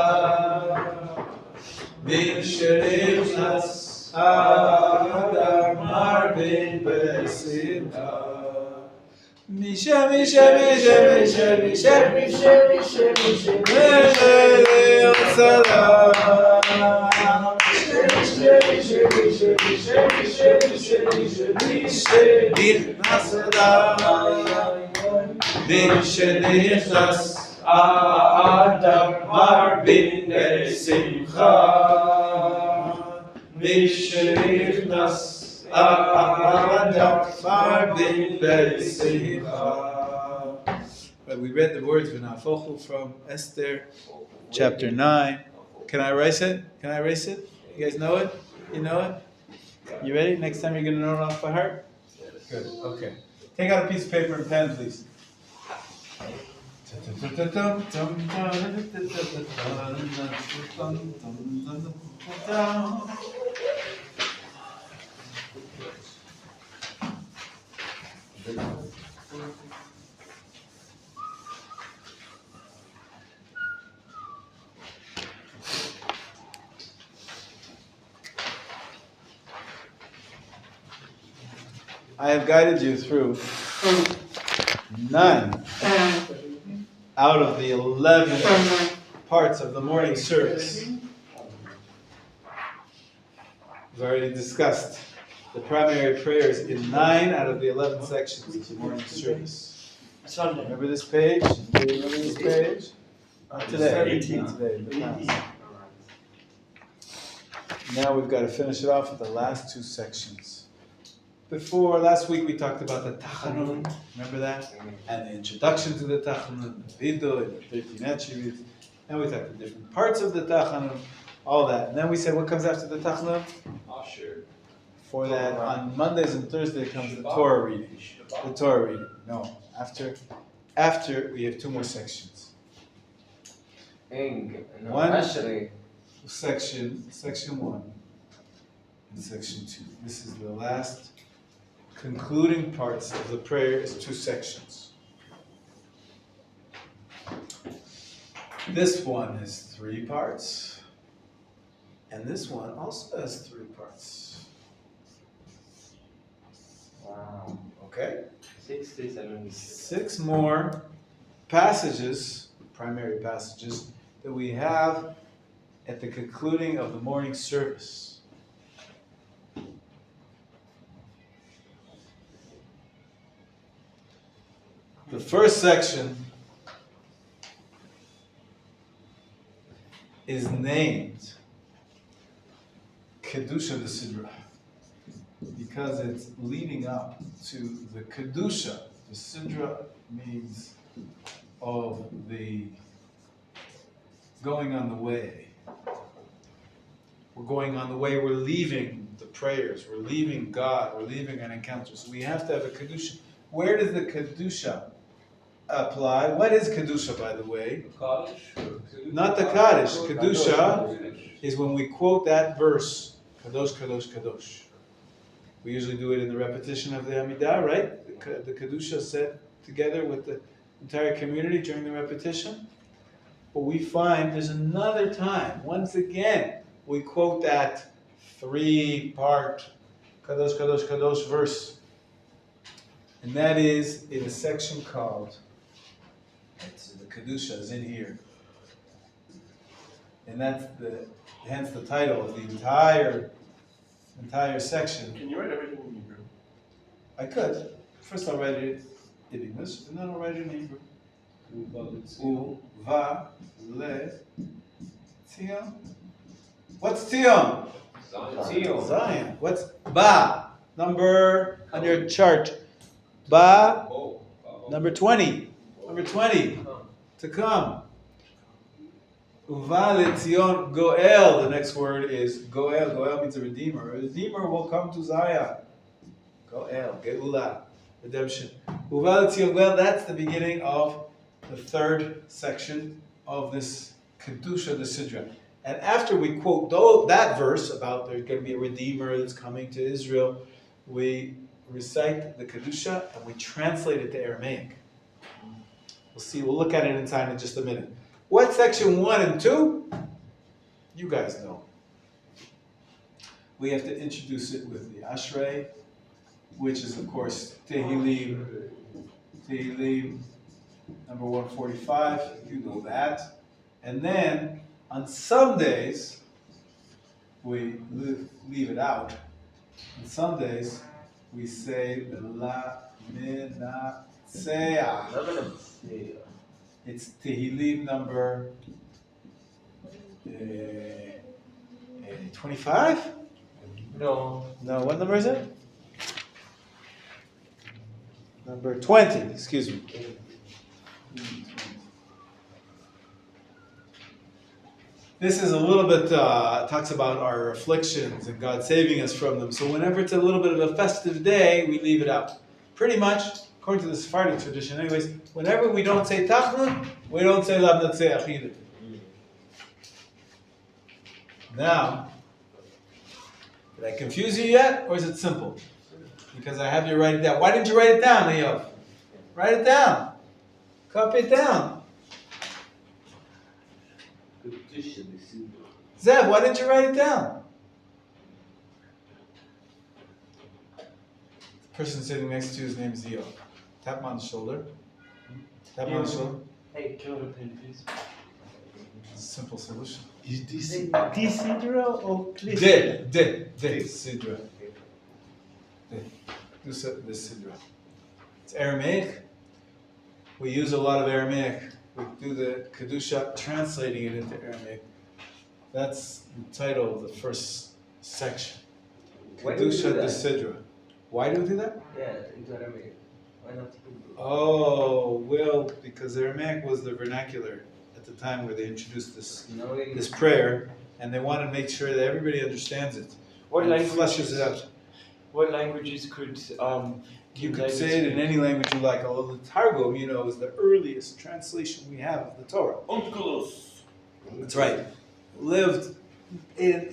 Mishem nichnas Adam marbin besimcha. Mishem nichnas Adam marbin besimcha. Nichnas Adam marbin besimcha. But we read the words v'na'afochu from Esther, chapter 9. Can I erase it? You guys know it? You know it? You ready? Next time you're going to know it off by heart? Good. Okay. Take out a piece of paper and pen, please. I have guided you through 9 out of the 11 parts of the morning service. We've already discussed the primary prayers in 9 out of the 11 sections of the morning service. Remember this page? Do you remember this page? Not today. 18 today. But not. Now we've got to finish it off with the last 2 sections. Last week we talked about the Tachanun, remember that? And the introduction to the Tachanun, the Vidu, and the 13 attributes. And we talked the different parts of the Tachanun, all that. And then we said, what comes after the Tachanun? Asher. For that, on Mondays and Thursdays comes the Torah reading. The Torah reading. No, after we have two more sections. No, One Ashrei. section 1 and section 2. This is the last concluding parts of the prayer. Is 2 sections. This one is 3 parts, and this one also has 3 parts. Wow. Okay? 67. 6 more passages, primary passages, that we have at the concluding of the morning service. The first section is named Kedusha the Sidra because it's leading up to the Kedusha. The Sidra means of the going on the way. We're going on the way, we're leaving the prayers, we're leaving God, we're leaving an encounter. So we have to have a Kedusha. Where does the Kedusha apply? What is Kedusha, by the way? Kaddish? Not the Kaddish. Kedusha is when we quote that verse, Kadosh, Kadosh, Kadosh. We usually do it in the repetition of the Amidah, right? The Kedusha said together with the entire community during the repetition. But we find there's another time, once again, we quote that 3-part Kadosh, Kadosh, Kadosh verse. And that is in a section called, the Kedusha is in here. And that's hence the title of the entire section. Can you write everything in Hebrew? I could. First I'll write it in English, and then I'll write it in Hebrew. Uva le Tzion. What's Tzion? Zion. Zion. What's Ba? Number on your chart. Ba. Number 20. Number 20. To come. Uva le Tzion Goel. The next word is Goel. Goel means a redeemer. A redeemer will come to Zion. Goel. Geula. Redemption. Uva le Tzion Goel. That's the beginning of the 3rd section of this Kedusha the Sidra. And after we quote that verse about there's going to be a redeemer that's coming to Israel, we recite the Kedusha and we translate it to Aramaic. We'll see. We'll look at it inside in just a minute. What section 1 and 2? You guys know. We have to introduce it with the Ashrei, which is of course Tehillim, number 145. You know that. And then on some days we leave it out. On some days we say the La Menachem. It's Tehillim number 25? No. No, what number is it? Number 20, excuse me. This is a little bit, talks about our afflictions and God saving us from them. So whenever it's a little bit of a festive day, we leave it out. Pretty much, according to the Sephardic tradition anyways, whenever we don't say Tachnun, we don't say Lav Natseach either. Now, did I confuse you yet, or is it simple? Because I have you write it down. Why didn't you write it down, Leo? Write it down. Copy it down. Zev, why didn't you write it down? The person sitting next to you, his name is Leo. Tap him on the shoulder. Tap him on the shoulder. Hey, can you repeat, please? Simple solution. Is this Sidra or Klis? De Sidra. The Sidra. It's Aramaic. We use a lot of Aramaic. We do the Kedusha, translating it into Aramaic. That's the title of the first section. Why do we do Kedusha that? the Sidra. Why do we do that? Yeah, into Aramaic. Why not Hebrew? Oh, well, because Aramaic was the vernacular at the time where they introduced No, this prayer, and they want to make sure that everybody understands it. What and languages? fleshes it out. What languages could You King could David say it in speak? any language you like, although the Targum, is the earliest translation we have of the Torah. Onkelos. That's right. Lived in,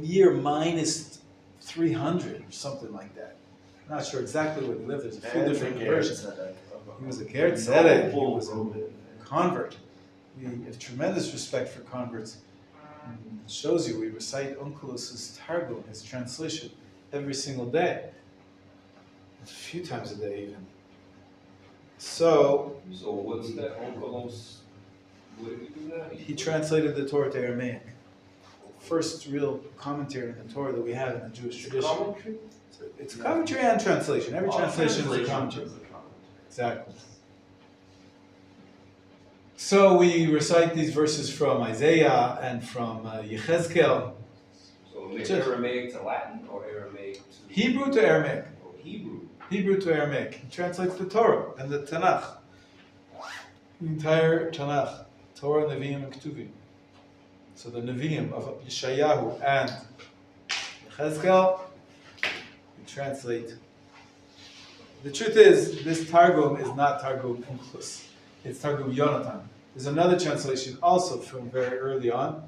year minus 300 or something like that. I'm not sure exactly where he lived. There's a few different versions. He was a Ger Tzedek. He was a convert. We have tremendous respect for converts. It shows you we recite Onkelos' Targum, his translation, every single day. A few times a day even. So what's that Onkelos? What did he do that? he translated the Torah to Aramaic. First real commentary on the Torah that we have in the Jewish tradition. Commentary? It's a commentary and translation. Every translation is a commentary. Exactly. So we recite these verses from Isaiah and from Yechezkel. So Aramaic to Latin or Aramaic to Hebrew to Aramaic. Hebrew? Hebrew to Aramaic. He translates the Torah and the Tanakh. The entire Tanakh. Torah, Nevi'im, and Ketuvim. So the Nevi'im of Yeshayahu and Yechezkel, we translate. The truth is, this Targum is not Targum Onkelos. It's Targum Yonatan. There's another translation also from very early on.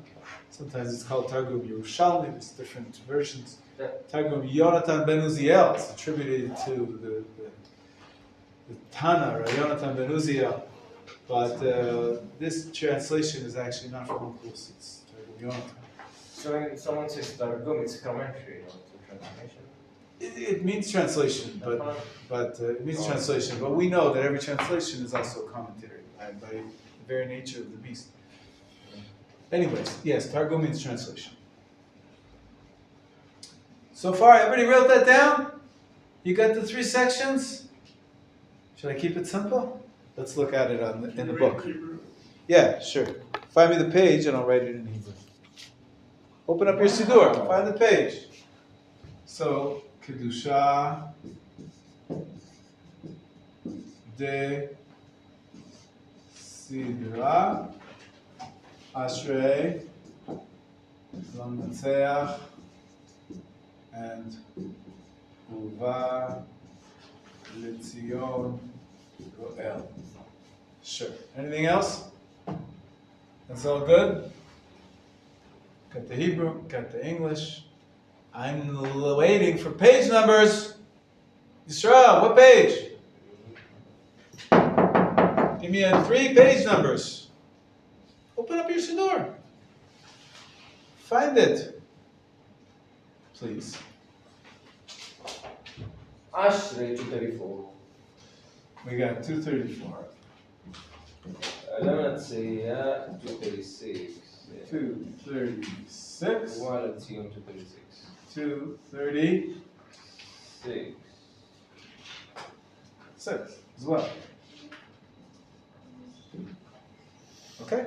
Sometimes it's called Targum Yerushalmi. There's different versions. Targum Yonatan ben Uziel is attributed to the Tana, or Yonatan ben Uziel. But this translation is actually not from Onkelos. It's Targum Yonatan. So when someone says Targum, it's a commentary, not a translation. It means translation, but it means translation. But we know that every translation is also a commentary by the very nature of the beast. Anyways, yes, Targum means translation. So far, everybody wrote that down? You got the 3 sections? Should I keep it simple? Let's look at it in the book. Yeah, sure. Find me the page and I'll write it in Hebrew. Open up your Siddur, find the page. So, Kedusha de Sidra Ashrei Lamnatseach and Uva Litzion Roel. Sure. Anything else? That's all good? Got the Hebrew, got the English. I'm waiting for page numbers. Yisrael, what page? Give me 3 page numbers. Open up your Siddur. Find it. Please. Ashrei 234. We got 234. Let's say 236. 236. Well, let's see on 236. 236 as well. Okay?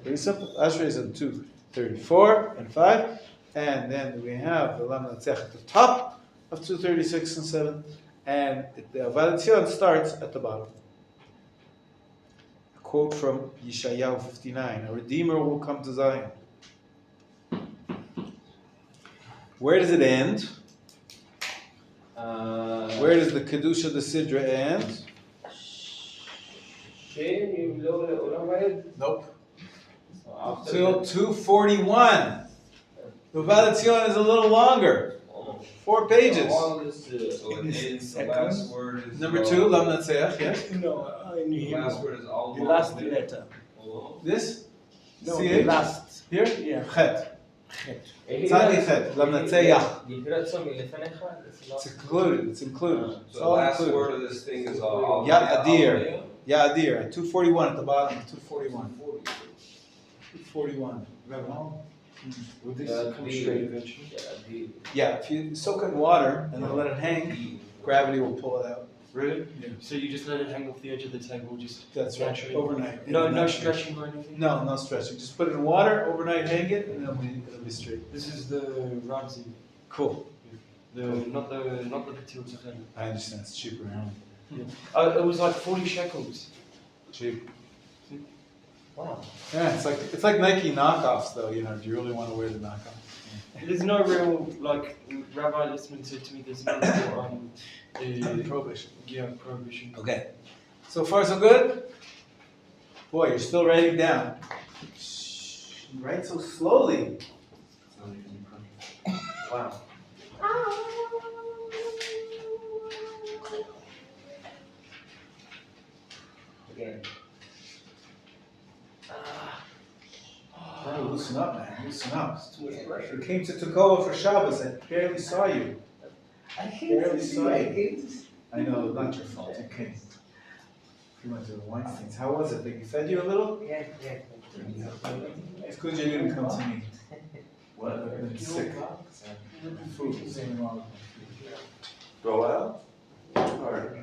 Pretty simple. Ashrei is in 234 and 5. And then we have the Lam Natzech at the top of 236 and 7. And the Valetzion starts at the bottom. A quote from Yeshayahu 59. A Redeemer will come to Zion. Where does it end? Where does the Kedusha de Sidra end? Nope. Till 241. The Valetzion is a little longer. 4 pages. So it ends, the last word is Number 2, Lam Natseach, yes? No, in the Hebrew. last word is all The last letter. This? No, CH? the last. Here? Yeah. Chet. Tzadi Chet. Lam Natseach. It's included. It's included. It's So the all last included. word of this thing is all. Ya Adir. Ya Adir. At 241 at the bottom. 241. 241. Would this Yeah, come straight eventually? Yeah, if you soak it in water and then let it hang, gravity will pull it out. Really? Yeah. So you just let it hang off the edge of the table, just That's right. naturally? Overnight. No stretching or anything? No, no stretching. Just put it in water, overnight hang it, and it'll be straight. This is the Ramsey. Cool. Not the Patil Tzachel. I understand. It's cheaper. It was like 40 shekels. Cheap. Wow. Yeah, it's like Nike knockoffs though. You know, if you really want to wear the knockoff. There's no real, like, Rabbi listening to me, there's no real, Prohibition. yeah, prohibition. Okay. So far, so good? Boy, you're still writing down. Shh, you write so slowly. Wow. Again. Oh, loosen up, man. Loosen up. It's too much pressure. You came to Tekoa for Shabbos. I barely saw you. I came Barely to see. saw I you. came to see. I know, not your fault. You came. You went to the Weinsteins. How was it? They fed you a little? Yeah. It's good you didn't come to me. What? I've been sick. Food. Something wrong. Go out? Or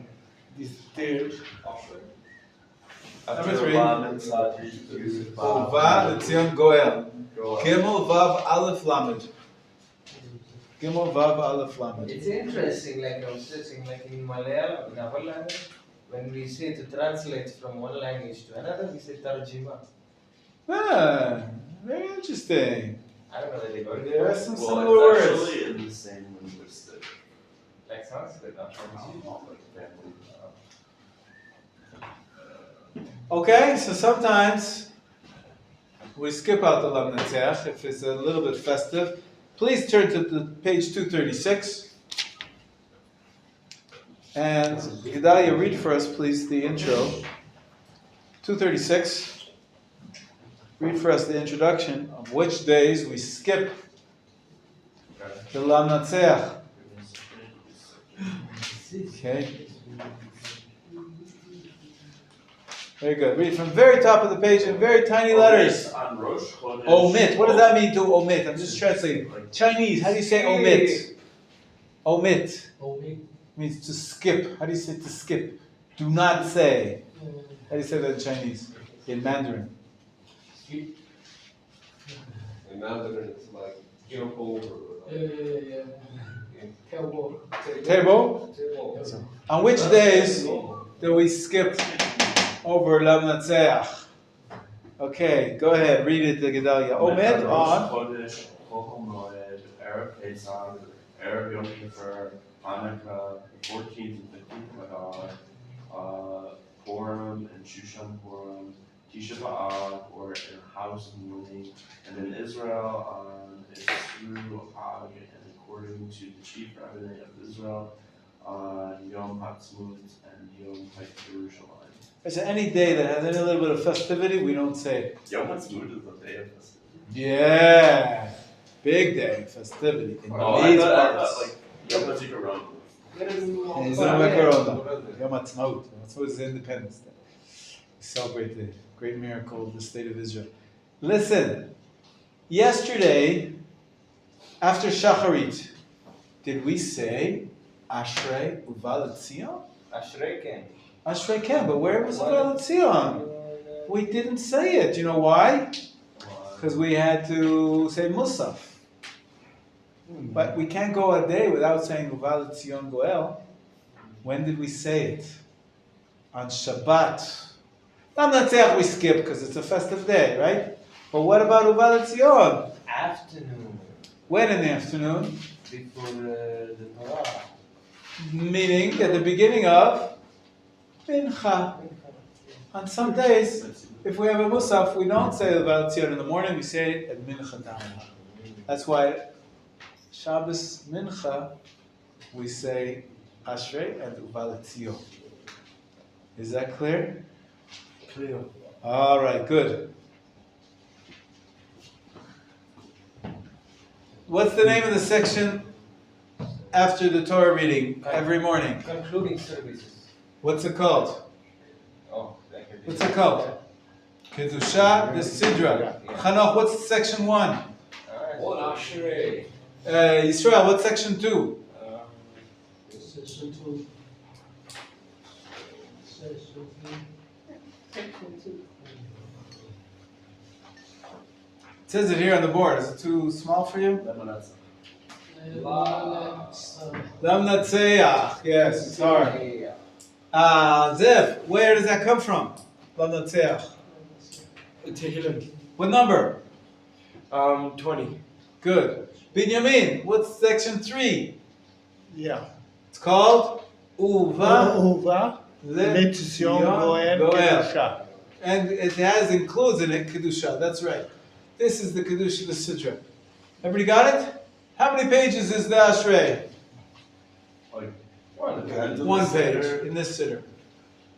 These stairs. after Number 3. Lamed, Sadi, Yusuf, Vav Letzion Goel. Go out. Gimel Vav Aleph Lamed. Gimel Vav Aleph Lamed. It's interesting, like I was searching, like in Malayalam, in our language, when we say to translate from one language to another, we say tarjima. Ah, very interesting. I don't know that they got There are it. some Well, similar it's words. actually in the same linguistic. Like Sanskrit, not Like family. Okay, so sometimes we skip out the Lam Netzeach if it's a little bit festive. Please turn to the page 236. And Gedalia, read for us, please, the intro. 236. Read for us the introduction of which days we skip the Lam Netzeach. Okay. Very good. Read from the very top of the page in very tiny letters. On Rosh Chodesh. Omit. What does that mean to omit? I'm just translating. Chinese. How do you say omit? Omit Only means to skip. How do you say to skip? Do not say. How do you say that in Chinese? In Mandarin. In Mandarin, it's like jump over. table. Table. Table. On which days do we skip over Lam Netzeach? Okay, go ahead. Read it, Gedalia. Omit Rosh on. Chodesh, Chol Moed, Erev Pesach, Erev Yom Kippur, Hanukkah, 14th and 15th Adar, Purim and Shushan Purim, Tisha B'Av, or in house mourning, and in Israel on Isru Ag, and according to the chief rabbinate of Israel, on Yom Ha'atzmaut and Yom HaYerushalayim. Is there any day that has any little bit of festivity? We don't say. Yom Ha'atzmaut is the day of festivity. Yeah, big day festivity in I these thought parts. like Yom HaZikaron. It's not like Corona. Yom Ha'atzmaut. Ha'atzmaut is Independence Day. We celebrate the great miracle of the state of Israel. Listen, yesterday, after Shacharit, did we say Ashrei Uval Tzion? Ashrei Ken. Ashrei Ken, but where was Uval Tzion? We didn't say it. You know why? Because we had to say Musaf. But we can't go a day without saying Uval Tzion Goel. When did we say it? On Shabbat. Lam Netzeach we skip because it's a festive day, right? But what about Uval Tzion? Afternoon. When in the afternoon? Before the Torah. Meaning at the beginning of Mincha. On some days, if we have a Musaf, we don't say Uval Tzion in the morning, we say it at Mincha time. That's why Shabbos Mincha, we say Ashrei and Uval Tzion. Is that clear? Clear. All right, good. What's the name of the section after the Torah reading every morning? Concluding services. What's it called? Oh, that could be. What's it called? Kedusha the Sidra. Chanoch, what's section 1? What Ashrei? Yisrael, what's section 2? Session 2. Session 3. It says it here on the board. Is it too small for you? Lam Netzeach. Yes, it's hard. Zev, where does that come from? Lam Netzeach. Tehillim. What number? 20. Good. Binyamin, what's section 3? Yeah. It's called Uva Uva Letzion Goel Kedusha. And it includes in it Kedusha. That's right. This is the Kedusha of the Sidra. Everybody got it? How many pages is the Ashrei? One page in this Sidra.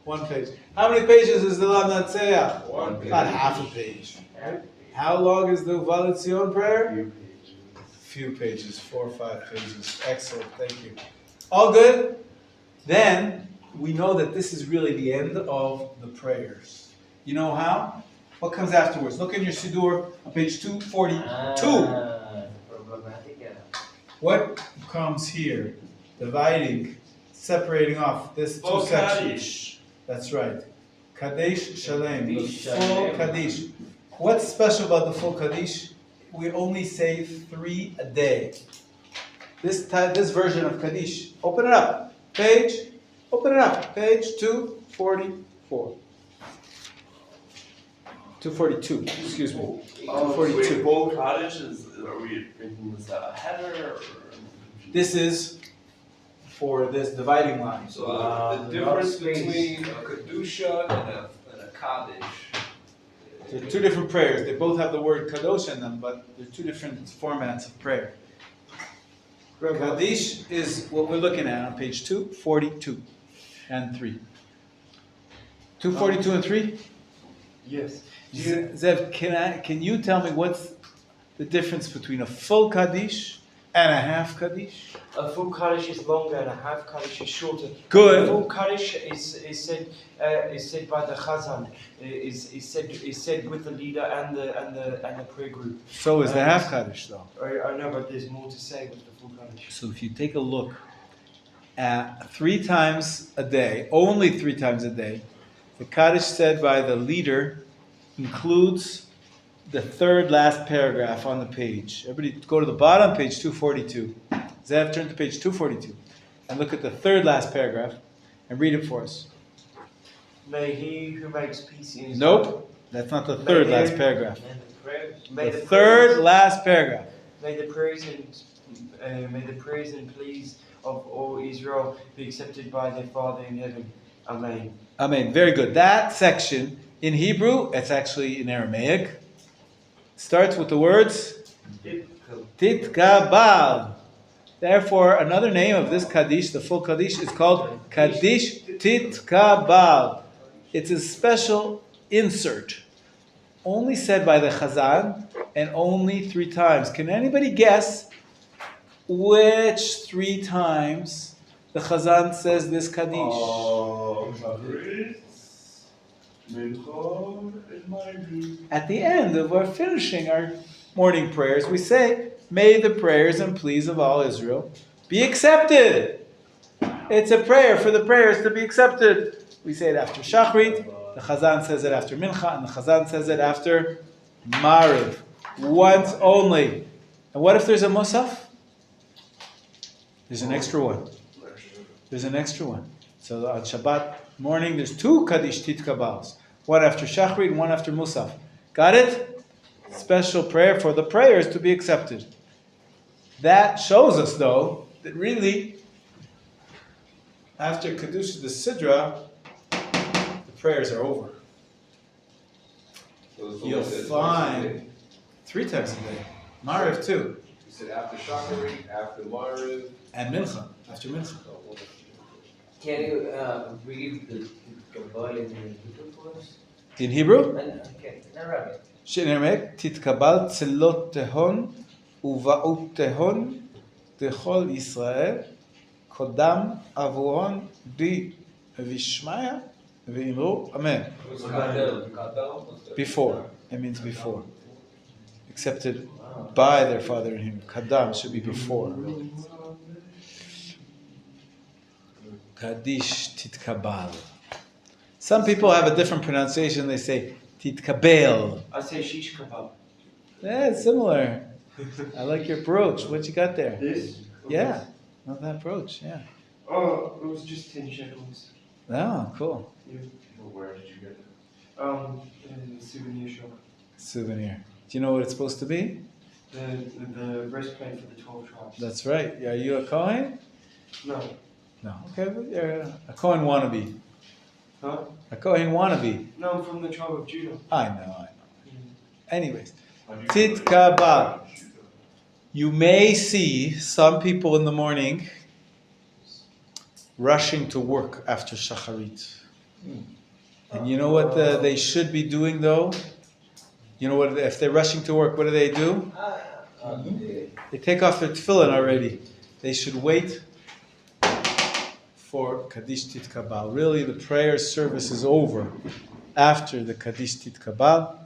1 page. How many pages is the Lamnatseah? 1 page. About half a page. How long is the Uva Letzion prayer? Few pages, 4 or 5 pages. Excellent, thank you. All good? Then we know that this is really the end of the prayers. You know how? What comes afterwards? Look in your Siddur on page 242. What comes here? Dividing, separating off this two sections. That's right. Kadesh Shalem, the full Kaddish. What's special about the full Kaddish? We only say 3 a day. This version of Kaddish. Open it up. Open it up. Page 244. 242, excuse me. 242. Full Kaddish are we making this a header? Or? This is for this dividing line. So the difference between a Kedusha and a Kaddish. They're 2 different prayers. They both have the word Kadosh in them, but they're 2 different formats of prayer. Kaddish is what we're looking at on page 242 and 3. 242 and 3? Yes. Zev, can you tell me what's the difference between a full Kaddish and a half Kaddish? A full Kaddish is longer and a half Kaddish is shorter. Good. A full Kaddish is said by the Chazan. Is said with the leader and the prayer group. So is the half Kaddish though. I know, but there's more to say with the full Kaddish. So if you take a look at 3 times a day, only 3 times a day, the Kaddish said by the leader includes the 3rd last paragraph on the page. Everybody go to the bottom, page 242. Zev, turn to page 242 and look at the 3rd last paragraph and read it for us. May he who makes peace in his Nope, that's not the 3rd last paragraph. May The 3rd last paragraph. May the praise and pleas of all Israel be accepted by their Father in heaven. Amen. Amen. Very good. That section in Hebrew, it's actually in Aramaic, starts with the words Titkabal. Therefore, another name of this Kaddish, the full Kaddish, is called Kaddish Titkabal. It's a special insert, only said by the Chazan, and only 3 times. Can anybody guess which 3 times the Chazan says this Kaddish? At the end of our finishing our morning prayers, we say, may the prayers and pleas of all Israel be accepted. It's a prayer for the prayers to be accepted. We say it after Shachrit, the Chazan says it after Mincha, and the Chazan says it after Mariv. Once only. And what if there's a Musaf? There's an extra one. There's an extra one. So on Shabbat morning, there's 2 Kaddish Titkabals. One after Shachrit and one after Musaf. Got it? Special prayer for the prayers to be accepted. That shows us, though, that really, after Kedusha the Sidra, the prayers are over. So it's You'll only said find twice a day. 3 times a day. Mariv too. You said after Shachari, after Mariv. And Mincha. After Mincha. Can you read the Kabbalah in Hebrew for us? In Hebrew? Okay, Rabbi. שאין אמת, תתקבל צלות תהון ובאות תהון תכל ישראל, קודם עבורון בי וישמעיה ואמרו אמן. Before, it means before. Accepted by their Father in Him. Kadam should be before. Kaddish titkabal. Some people have a different pronunciation. They say titkabel. I say shish kebab. Yeah, it's similar. I like your brooch. What you got there? This? Yeah, not that brooch. Yeah. Oh, it was just 10 shekels. Oh, cool. Where did you get it? In the souvenir shop. Souvenir. Do you know what it's supposed to be? The breastplate for the 12 tribes. That's right. Are you a Kohen? No. No. Okay, but you're a Kohen wannabe. Huh? A Kohen wannabe. No, I'm from the tribe of Judah. I know. Anyways, How do you Titkabal. You may see some people in the morning rushing to work after Shacharit. And you know what they should be doing though? You know what? If they're rushing to work, what do? They take off their tefillin already. They should wait for Kaddish Titkabal. Really, the prayer service is over after the Kaddish Titkabal,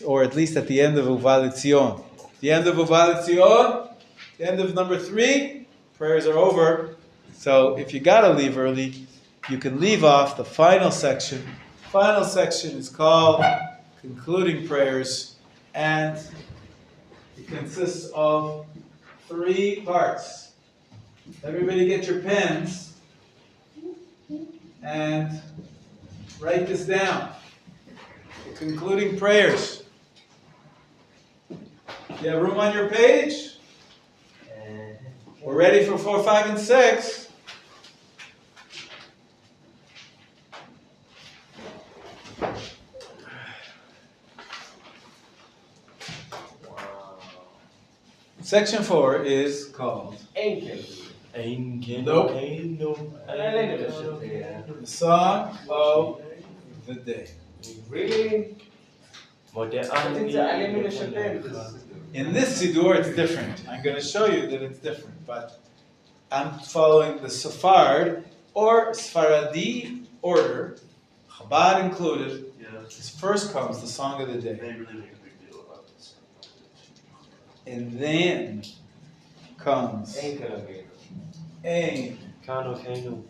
or at least at the end of Uval Etzion. The end of Uval Etzion, the end of number 3, prayers are over. So if you gotta leave early, you can leave off the final section. Final section is called Concluding Prayers, and it consists of 3 parts. Everybody get your pens and write this down. The concluding prayers. You have room on your page? We're ready for 4, 5, and 6. Section 4 is called Nope. The Song of the Day. Really? In this Siddur, it's different. I'm going to show you that it's different, but I'm following the Sephard or Sfaradi order, Chabad included. Yes. First comes the Song of the Day, They really make a big deal about this. and then comes Ein Kelokeinu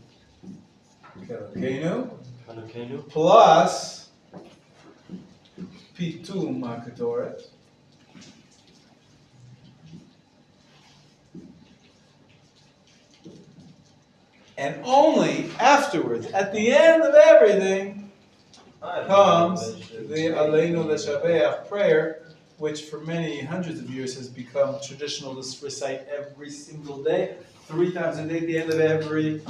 plus Pitum HaKetoret. And only afterwards, at the end of everything, comes the Aleinu L'Shabeach prayer, which for many hundreds of years has become traditional to recite every single day, 3 times a day at the end of every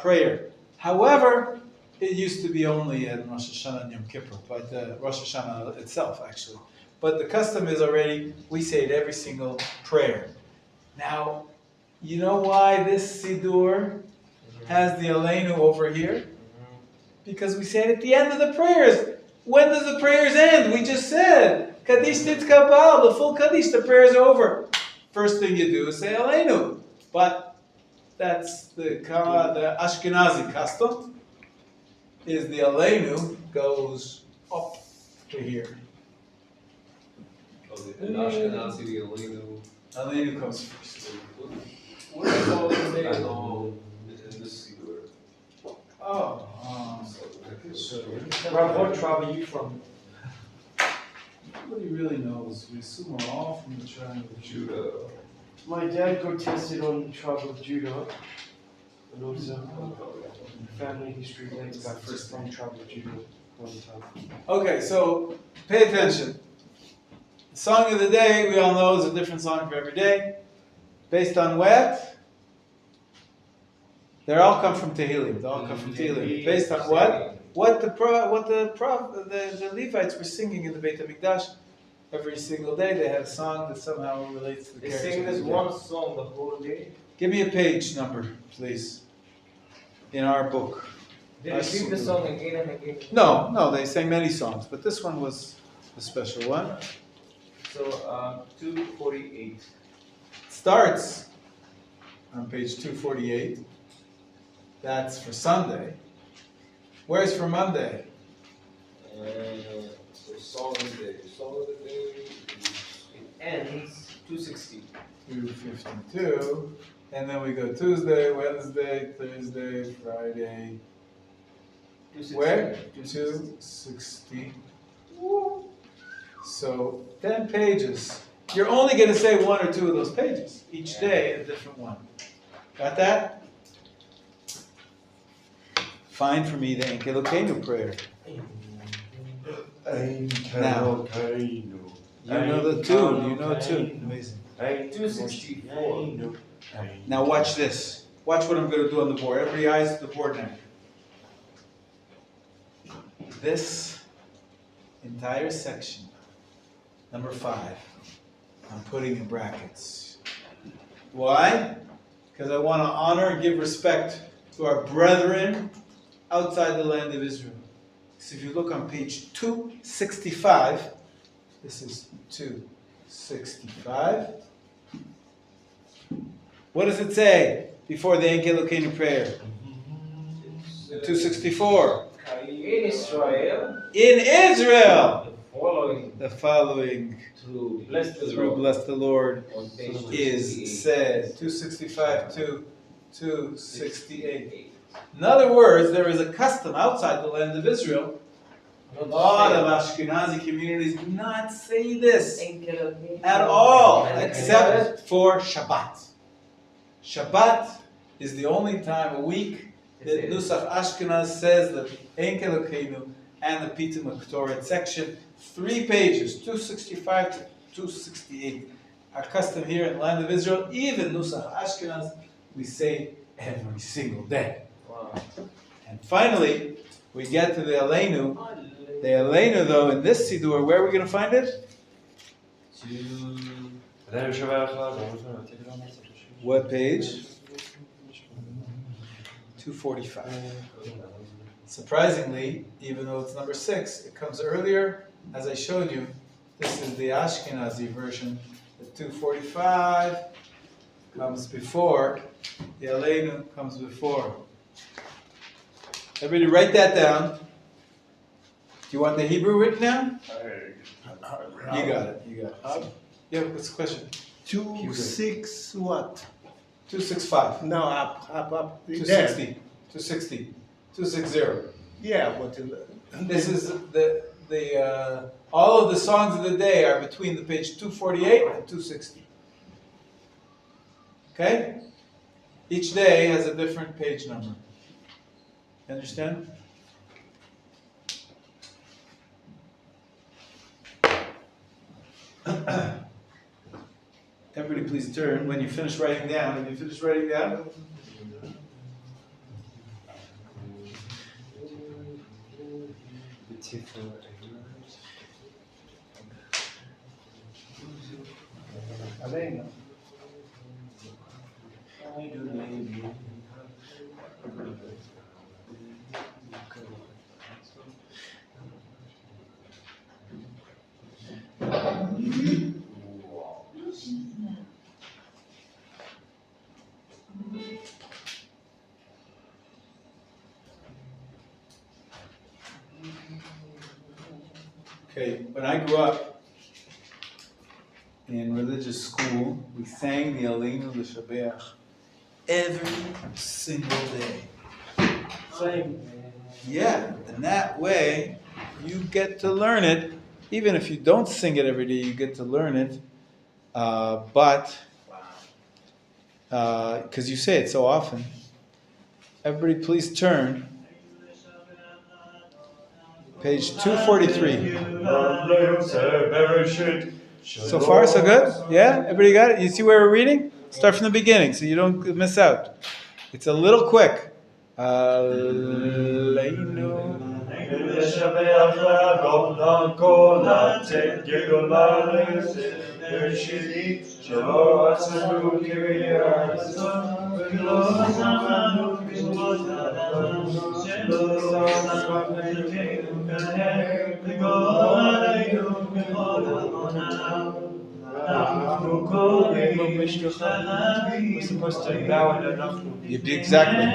prayer. However, it used to be only at Rosh Hashanah and Yom Kippur, but Rosh Hashanah itself actually. But the custom is already, we say it every single prayer. Now, you know why this Siddur has the Aleinu over here? Because we say it at the end of the prayers. When does the prayers end? We just said, Kaddish Titkabal, the full Kaddish, the prayer's over. First thing you do is say Aleinu. But that's the Ashkenazi custom, is the Aleinu goes up to here. In Ashkenazi, the Aleinu. Aleinu comes first. What is all the day in this Siddur? Rob, what tribe are you from? Nobody really knows. We assume we're all from the tribe of Judah. Judah. My dad got tested on the tribe of Judah, and also family history dates back to from tribe of Judah. One time. Okay, so pay attention. The song of the day, we all know, is a different song for every day. Based on what? They all come from Tehillim. They all come from Tehillim. Based on what? What the Levites were singing in the Beit HaMikdash every single day. They had a song that somehow relates to the They character. sing this one song the whole day. Give me a page number, please, in our book. They repeat the song again and again. No, they sang many songs, but this one was the special one. So 248. Starts on page 248. That's for Sunday. Where's for Monday? So Song of the Day. Song of the Day It ends 260. 252. And then we go Tuesday, Wednesday, Thursday, Friday. 260. Where? 260. So 10 pages. You're only going to say 1 or 2 of those pages. Each day a different one. Got that? Find for me the Ein Kelokeinu prayer. Now, you know the tune. You know the tune. Amazing. 264. Now watch this. Watch what I'm going to do on the board. Everybody eyes to the board now. This entire section, number 5, I'm putting in brackets. Why? Because I want to honor and give respect to our brethren outside the land of Israel. So if you look on page 265, this is 265. What does it say before the Enkel Elokeinu prayer? 264. In Israel, In Israel, the the following to bless the through Lord bless the Lord on page is said. 265 to 268. In other words, there is a custom outside the land of Israel. A lot of Ashkenazi communities do not say this at all, except for Shabbat. Shabbat is the only time a week that Nusach Ashkenaz says the Ein Elokeinu and the Pitim HaKtoret section, 3 pages, 265 to 268. Our custom here in the land of Israel, even Nusach Ashkenaz, we say every single day. Wow. And finally, we get to the Aleinu. The Aleinu, though, in this Siddur, where are we going to find it? What page? 245. Surprisingly, even though it's number 6, it comes earlier. As I showed you, this is the Ashkenazi version. The 245 comes before. The Aleinu comes before. Everybody write that down. Do you want the Hebrew written down? You got it. You got it. Yeah, what's the question? 2-6 what? 265. No, up. 260. 260. 260. Yeah, but This is the all of the songs of the day are between the page 248 and 260. Okay? Each day has a different page number. You understand? Everybody please turn when you finish writing down. Have you finished writing down? Aleinu. Okay, when I grew up in religious school, we sang the Aleinu L'Shabeach every single day. Same. Yeah, and that way you get to learn it. Even if you don't sing it every day, you get to learn it. But because you say it so often, everybody please turn. Page 243. So far, so good? Yeah? Everybody got it? You see where we're reading? Start from the beginning so you don't miss out. It's a little quick. We're supposed to bow and anachnu. Exactly.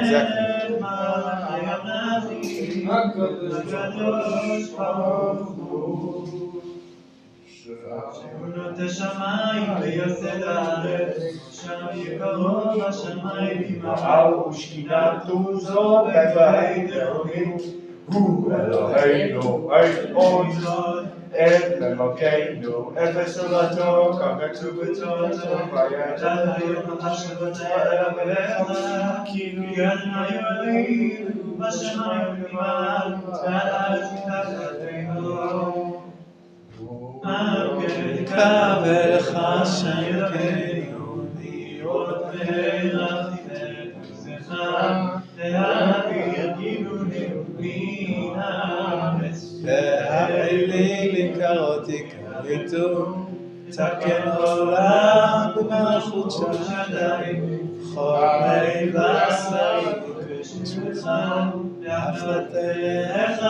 Et Menachem, Efes Olato, Kavektu B'Toto, Vayet Ki בשמיים למעלה, ועל תחתנו. כברך השם אלוקינו, לראות ורחמך, להביא יגידו לאומים הארץ. והאלים קראתי קראתו, תקן עולם במלכות שמיים, חומי בשר ושמך, להפלתך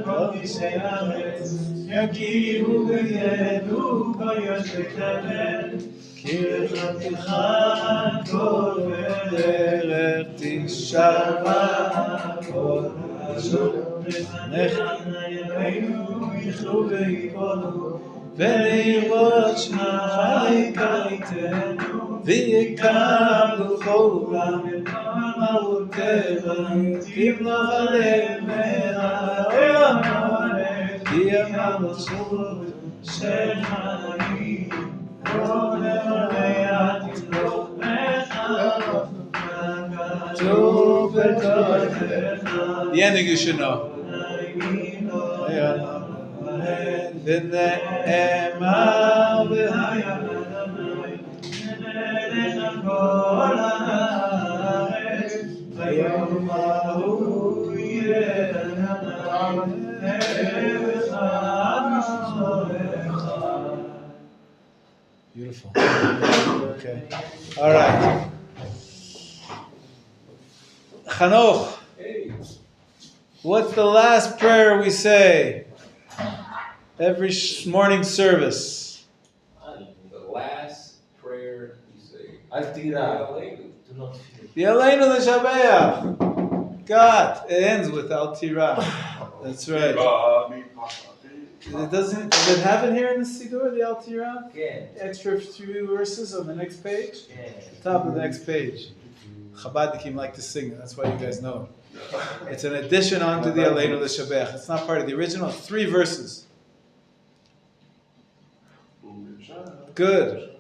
כל אישי הארץ, יכירו וידעו כל יושבי תבל, כי לכתך כל ודרך תשבע כל לשון לפניך אלוהינו יכלו ויפולו, ולראות שמך יקריתנו, ויקבלו חורם מרותך, כמלוך עליהם מהעולם העולם, כי אמר שוב של חיים, עולה תמלוך טוב ותורתך. The ending you should know. ונאמר והיה כל הארץ, ביום ההוא יהיה Beautiful. Okay. All right. Chanoch. Hey. What's the last prayer we say? Every morning service. The last prayer you say. Al-Tira. Hallelujah. Do not fear. Yaleinu l'shabeach. God. It ends with Al-Tira. That's right. Does it have it here in the Siddur, the Al-Tira? Yeah. Extra few verses on the next page? Yeah. Top of the next page. Chabadnikim like to sing it. That's why you guys know it. It's an addition onto the Aleinu l'shabeach. It's not part of the original. 3 verses. Good.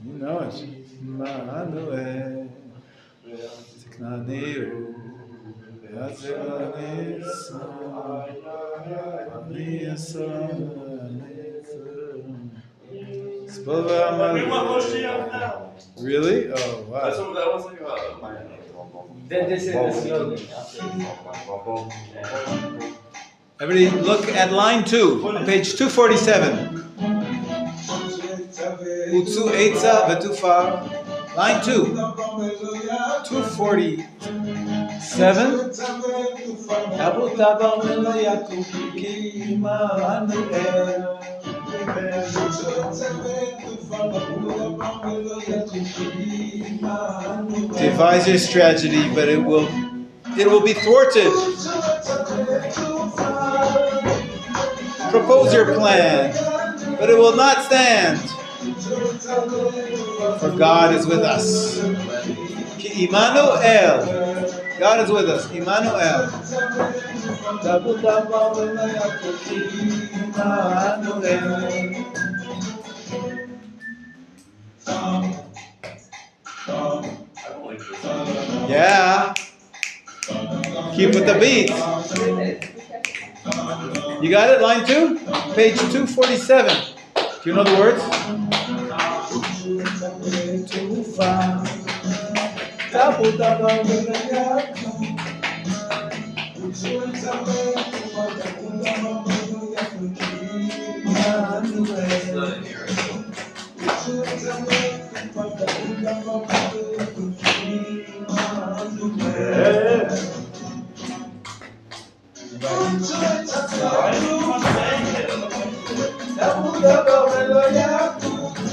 You know it. Ma'anueh, Tiknaniu, Ve'atzirani Yisrael, Ani Yisrael, Spova Amalek. Really? Oh, wow. That was like Then this is the slogan. Everybody look at line 2, on page 247. Utsu Eitza Vetufar. Line 2. 247. Abu Tabar Melo Yakub Ki Immanuel. Devise your strategy, but it will be thwarted. Propose your plan, but it will not stand. For God is with us. Ki Immanuel. God is with us. Immanuel. Yeah. Keep with the beat. You got it? Line 2? Page 247. Do you know the words?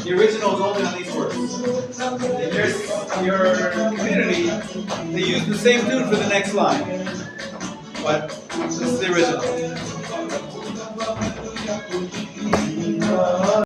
The original is only on these words. In your community, they use the same tune for the next line. But this is the original.